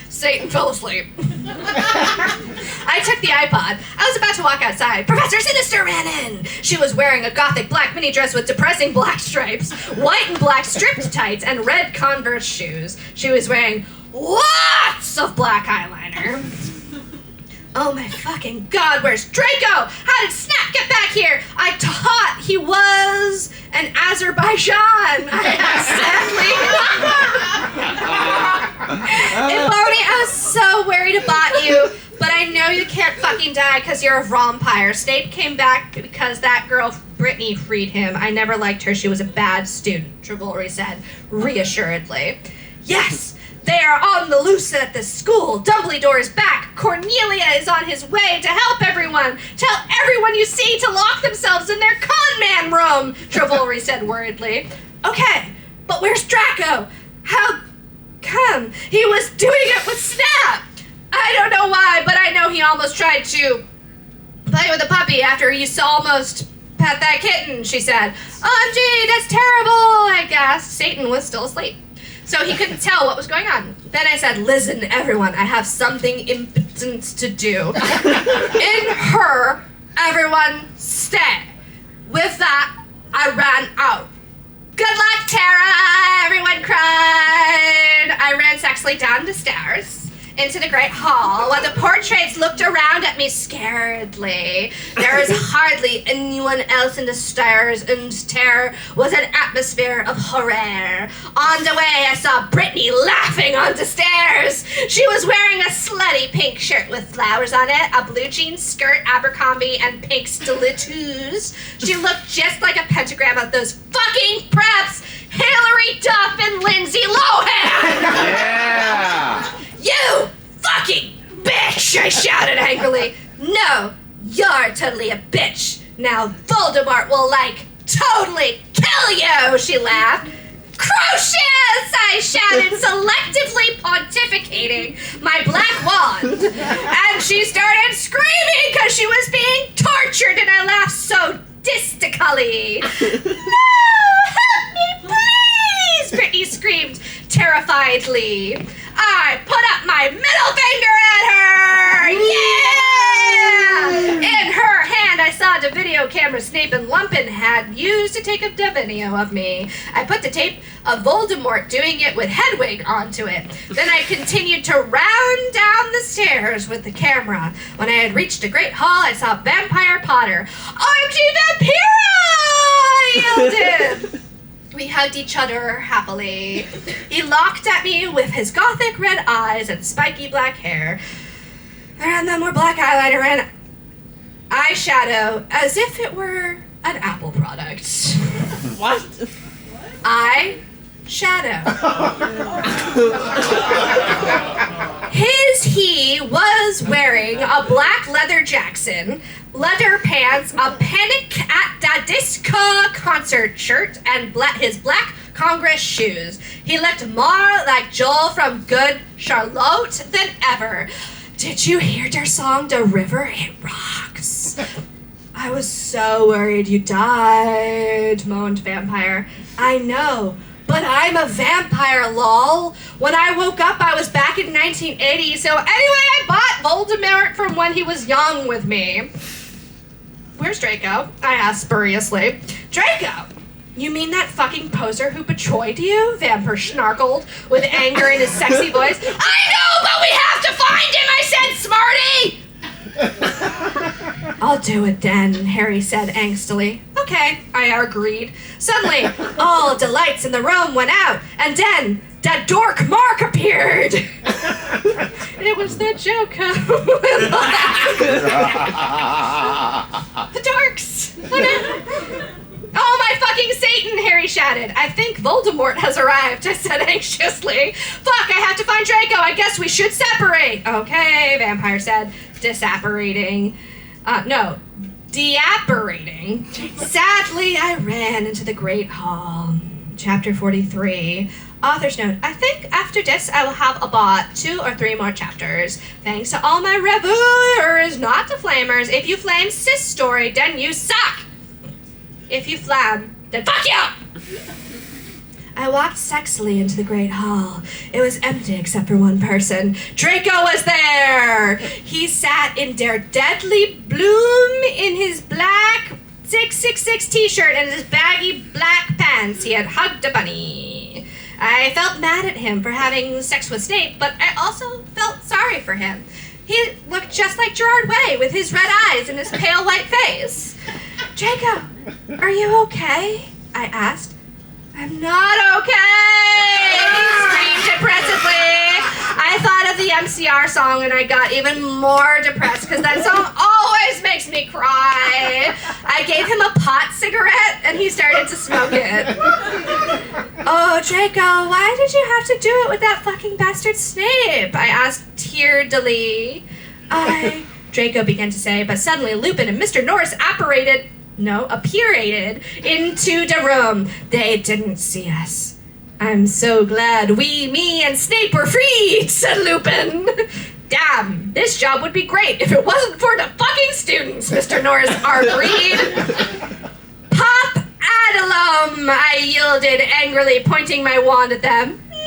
Satan fell asleep. I took the iPod. I was about to walk outside. Professor Sinister ran in. She was wearing a gothic black mini dress with depressing black stripes, white and black stripped tights, and red Converse shoes. She was wearing lots of black eyeliner. Oh my fucking god, where's Draco? How did Snap get back here? I thought he was an Azerbaijan. I asked Bonnie, I was so worried about you, but I know you can't fucking die because you're a vampire. Snape came back because that girl Brittany freed him. I never liked her. She was a bad student, Travolry said reassuredly. Yes! They are on the loose at the school. Dumbledore is back. Cornelia is on his way to help everyone. Tell everyone you see to lock themselves in their con man room, Travolry said worriedly. Okay, but where's Draco? How come? He was doing it with Snap. I don't know why, but I know he almost tried to play with a puppy after he almost pet that kitten, she said. OMG, that's terrible, I gasped. Satan was still asleep, so he couldn't tell what was going on. Then I said, listen, everyone, I have something impotent to do. In her, everyone stay. With that, I ran out. Good luck, Tara, everyone cried. I ran sexily down the stairs into the great hall while the portraits looked around at me scaredly. There was hardly anyone else in the stairs, and there was an atmosphere of horror. On the way, I saw Brittany laughing on the stairs. She was wearing a slutty pink shirt with flowers on it, a blue jean skirt, Abercrombie, and pink stilettos. She looked just like a pentagram of those fucking preps, Hilary Duff and Lindsay Lohan. Yeah. You fucking bitch, I shouted angrily. No, you're totally a bitch. Now Voldemort will, totally kill you, she laughed. Crucius, I shouted, selectively pontificating my black wand. And she started screaming because she was being tortured, and I laughed so dystically. No, help me, please, Brittany screamed terrifiedly. I put up my middle finger at her! Yeah! In her hand, I saw the video camera Snape and Lumpin had used to take a video of me. I put the tape of Voldemort doing it with Hedwig onto it. Then I continued to round down the stairs with the camera. When I had reached the Great Hall, I saw Vampire Potter. OMG Vampira! I yelled. We hugged each other happily. He looked at me with his gothic red eyes and spiky black hair. and then more black eyeliner and eyeshadow as if it were an Apple product. What? Eyeshadow. He was wearing a black leather Jackson, leather pants, a Panic at the Disco concert shirt, and his black Congress shoes. He looked more like Joel from Good Charlotte than ever. Did you hear their song, The River? It rocks. I was so worried you died, moaned Vampire. I know, but I'm a vampire, lol. When I woke up, I was back in 1980, so anyway, I bought Voldemort from when he was young with me. Where's Draco? I asked spuriously. Draco! You mean that fucking poser who betrayed you? Vampire snarkled with anger in his sexy voice. I know, but we have to find him, I said, smarty! I'll do it then, Harry said angstily. Okay, I agreed. Suddenly, all the lights in the room went out, and then that dork Mark appeared. It was the Joker. The dorks. Oh, my fucking Satan, Harry shouted. I think Voldemort has arrived, I said anxiously. Fuck, I have to find Draco. I guess we should separate. Okay, Vampire said, deapparating. Sadly, I ran into the Great Hall. Chapter 43. Author's note, I think after this I will have about 2 or 3 more chapters. Thanks to all my reviewers, not the flamers. If you flame sis story, then you suck. If you flam, then fuck you! I walked sexily into the Great Hall. It was empty except for one person. Draco was there! He sat in der deadly bloom in his black 666 t-shirt and his baggy black pants. He had hugged a bunny. I felt mad at him for having sex with Snape, but I also felt sorry for him. He looked just like Gerard Way with his red eyes and his pale white face. Draco, are you okay? I asked. I'm not okay, he screamed depressively. I thought of the MCR song and I got even more depressed because that song always makes me cry. I gave him a pot cigarette and he started to smoke it. Oh, Draco, why did you have to do it with that fucking bastard Snape? I asked tearfully. Draco began to say, but suddenly Lupin and Mr. Norris appeared into the room. They didn't see us. I'm so glad me and Snape were freed, said Lupin. Damn, this job would be great if it wasn't for the fucking students, Mr. Norris agreed. Pop Adalum, I yielded angrily, pointing my wand at them. No!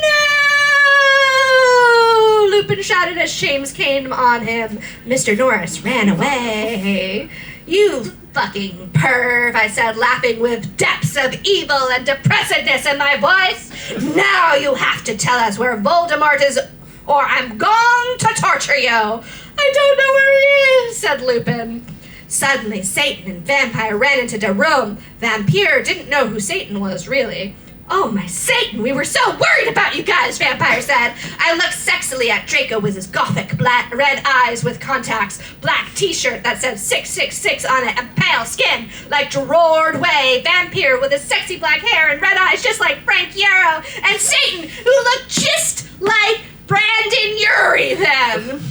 Lupin shouted as shame came on him. Mr. Norris ran away. You fucking perv, I said, laughing with depths of evil and depressedness in my voice. Now you have to tell us where Voldemort is, or I'm going to torture you. I don't know where he is, said Lupin. Suddenly, Satan and Vampire ran into the room. Vampire didn't know who Satan was, really. Oh, my Satan, we were so worried about you guys, Vampire said. I looked sexily at Draco with his gothic black red eyes with contacts, black t-shirt that said 666 on it, and pale skin like Gerard Way, Vampire with his sexy black hair and red eyes just like Frank Yarrow, and Satan, who looked just like Brandon Urie then.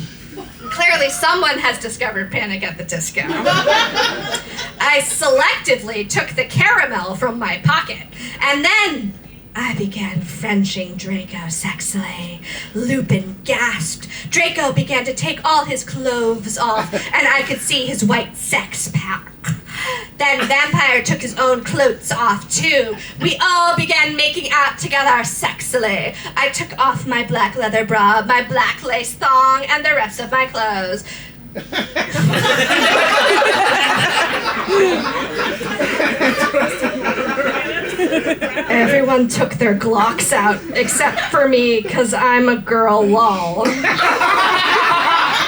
Clearly someone has discovered Panic at the Disco. I selectively took the caramel from my pocket, and then I began Frenching Draco sexily. Lupin gasped. Draco began to take all his clothes off, and I could see his white sex pack. Then Vampire took his own clothes off, too. We all began making out together sexily. I took off my black leather bra, my black lace thong, and the rest of my clothes. Everyone took their Glocks out, except for me, because I'm a girl, lol.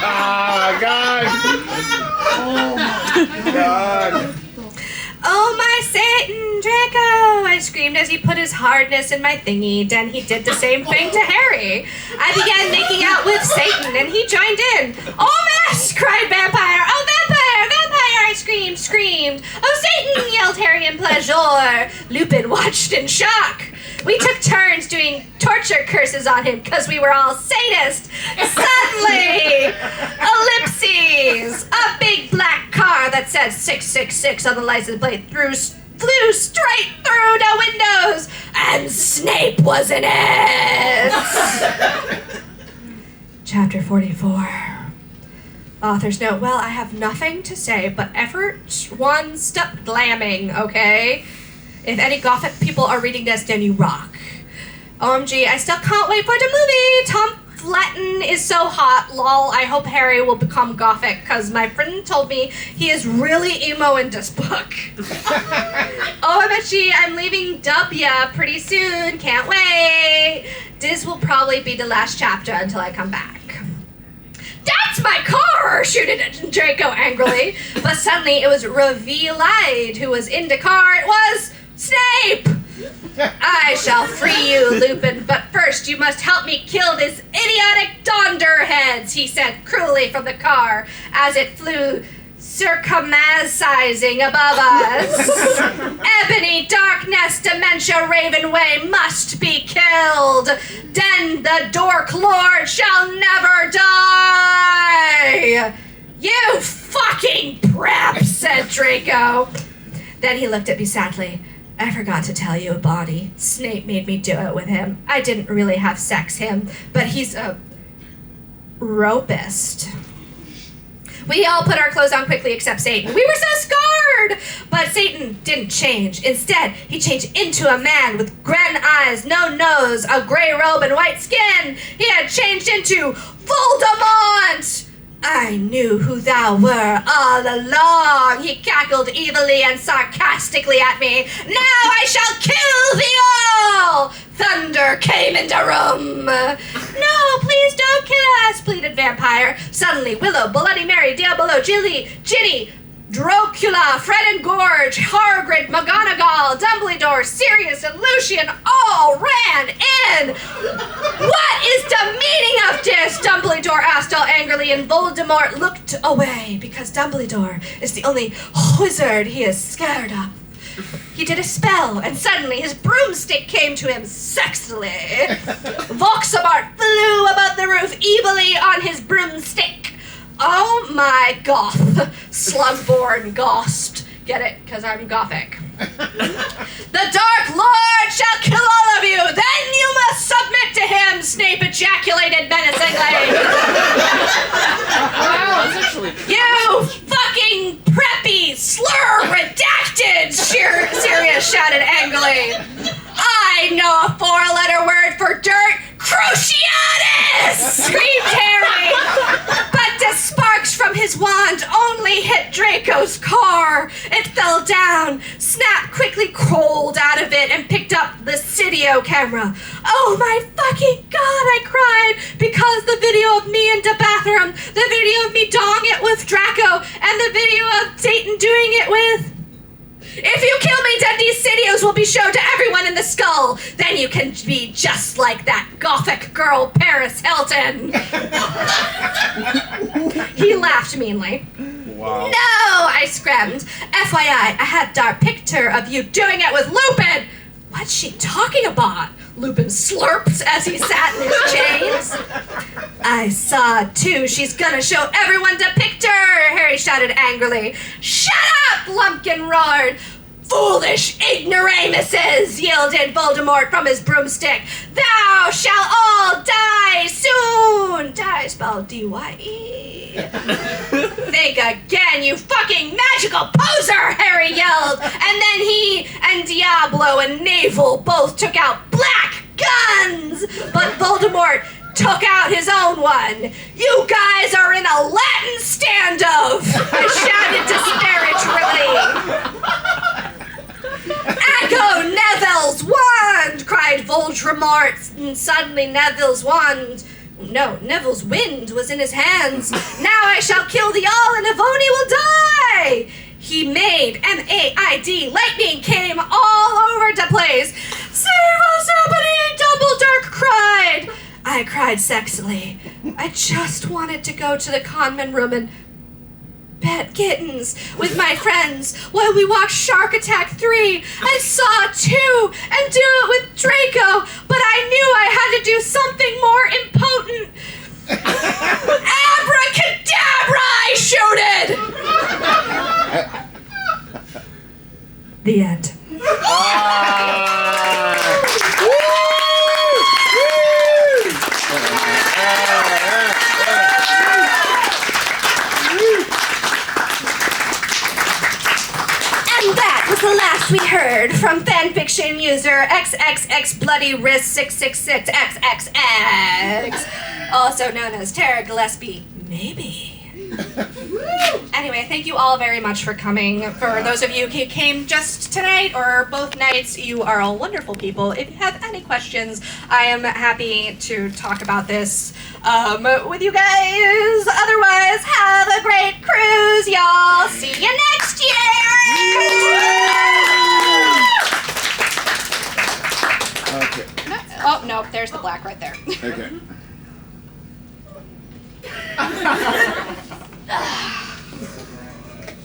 Oh, God. Oh, my God. Oh, my Satan, Draco, I screamed as he put his hardness in my thingy. Then he did the same thing to Harry. I began making out with Satan, and he joined in. Oh, mess! Cried Vampire. Oh, Vampire! Vampire! I screamed. Oh, Satan! Yelled Harry in pleasure. Lupin watched in shock. We took turns doing torture curses on him because we were all sadists. Suddenly, ellipses, a big black car that said 666 on the license plate flew straight through the windows, and Snape was in it. Chapter 44. Author's note, well, I have nothing to say, but effort one, stop glamming, okay? If any Gothic people are reading this, then you rock. OMG, I still can't wait for the movie. Tom Flatton is so hot. Lol, I hope Harry will become Gothic, because my friend told me he is really emo in this book. OMG, I'm leaving W pretty soon. Can't wait. This will probably be the last chapter until I come back. That's my car! Shooted at Draco angrily. But suddenly it was Revealide who was in the car. It was Snape! I shall free you, Lupin, but first you must help me kill this idiotic Donderheads, he said cruelly from the car as it flew circumcising above us. Ebony, Darkness, Dementia, Ravenway must be killed. Then the Dork Lord shall never die. You fucking prep, said Draco. Then he looked at me sadly. I forgot to tell you, Bonnie. Snape made me do it with him. I didn't really have sex him, but he's a rapist. We all put our clothes on quickly except Satan. We were so scared! But Satan didn't change. Instead, he changed into a man with grand eyes, no nose, a gray robe, and white skin. He had changed into Voldemort! I knew who thou were all along, he cackled evilly and sarcastically at me. Now I shall kill thee all! Thunder came into room. No, please don't kill us, pleaded Vampire. Suddenly, Willow, Bloody Mary, Diabolo, Ginny, Dracula, Fred and Gorge, Hagrid, McGonagall, Dumbledore, Sirius, and Lucian all ran in. What is the meaning of this? Dumbledore asked all angrily, and Voldemort looked away because Dumbledore is the only wizard he is scared of. He did a spell, and suddenly his broomstick came to him sexily. Voxamart flew about the roof evilly on his broomstick. Oh my goth, Slugborn gasped. Get it? Because I'm Gothic. The Dark Lord shall kill all of you, then you must submit to him, Snape ejaculated menacingly. You fucking preppy, slur redacted, Sirius shouted angrily. I know a 4-letter word for dirt, Cruciatus, screamed Harry. But the sparks from his wand only hit Draco's car. It fell down. Snap quickly crawled out of it and picked up the Sidio camera. Oh my fucking god, I cried, because the video of me in the bathroom, the video of me dong it with Draco, and the video of Satan doing it with... If you kill me, then these Sidios will be shown to everyone in the skull. Then you can be just like that Gothic girl, Paris Hilton. He laughed meanly. Wow. No, I screamed. FYI, I had a picture of you doing it with Lupin. What's she talking about? Lupin slurped as he sat in his chains. I saw too. She's gonna show everyone the picture, Harry shouted angrily. Shut up, Lumpkin roared. Foolish ignoramuses, yielded Voldemort from his broomstick. Thou shalt all die soon. Die spelled D-Y-E. Think again, you fucking magical poser, Harry yelled. And then he and Diablo and Navel both took out black guns. But Voldemort took out his own one. You guys are in a Latin standoff, I shouted disparagingly. Echo Neville's wand, cried Voldemort, and suddenly Neville's wind was in his hands. Now I shall kill thee all, and Avoni will die. He made M-A-I-D. Lightning came all over the place. cried sexily. I just wanted to go to the conman room and pet kittens with my friends while we watched Shark Attack 3 and Saw 2 and do it with Draco, but I knew I had to do something more impotent. Abracadabra, I shouted! The end. And that was the last we heard from fanfiction user XXXBloodyWrist666XXX, also known as Tara Gillespie. Maybe. Anyway, thank you all very much for coming. For those of you who came just tonight or both nights, you are all wonderful people. If you have any questions, I am happy to talk about this with you guys. Otherwise, have a great cruise, y'all. See you next year! Okay. No, oh, no, there's the black right there. Okay.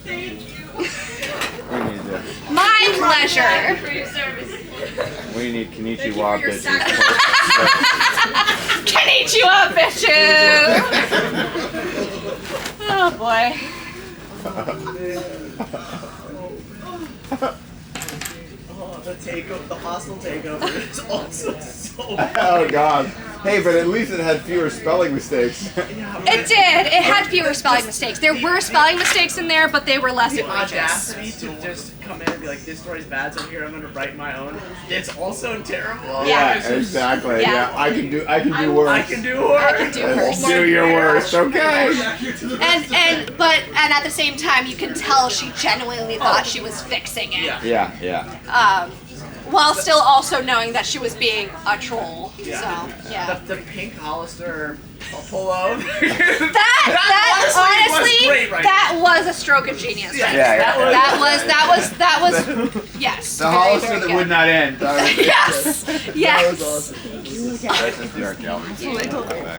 Thank you. We need this. My pleasure. For your service. We need Thank you Konnichiwa for your bitches. Konnichiwa, bitches! Oh, boy. The hostile takeover is also so bad. Oh God. Hey, but at least it had fewer spelling mistakes. It did. It had fewer spelling mistakes. There were spelling mistakes in there, but they were less The egregious. audacity to just come in and be like, this story's bad, so here I'm gonna write my own. It's also terrible. Yeah. Exactly. Yeah. Yeah, I can do worse. I can do worse. I can do worse. Do your worst, okay? And at the same time, you can tell she genuinely thought she was fixing it. Yeah. While still also knowing that she was being a troll. Yeah. So, yeah. The pink Hollister polo. That honestly, was great right that was a stroke of genius. Yeah. Right? Yeah, That was yes. The very, Hollister very that good. would not end. Yes. Yes. That was awesome. That's just dark, y'all.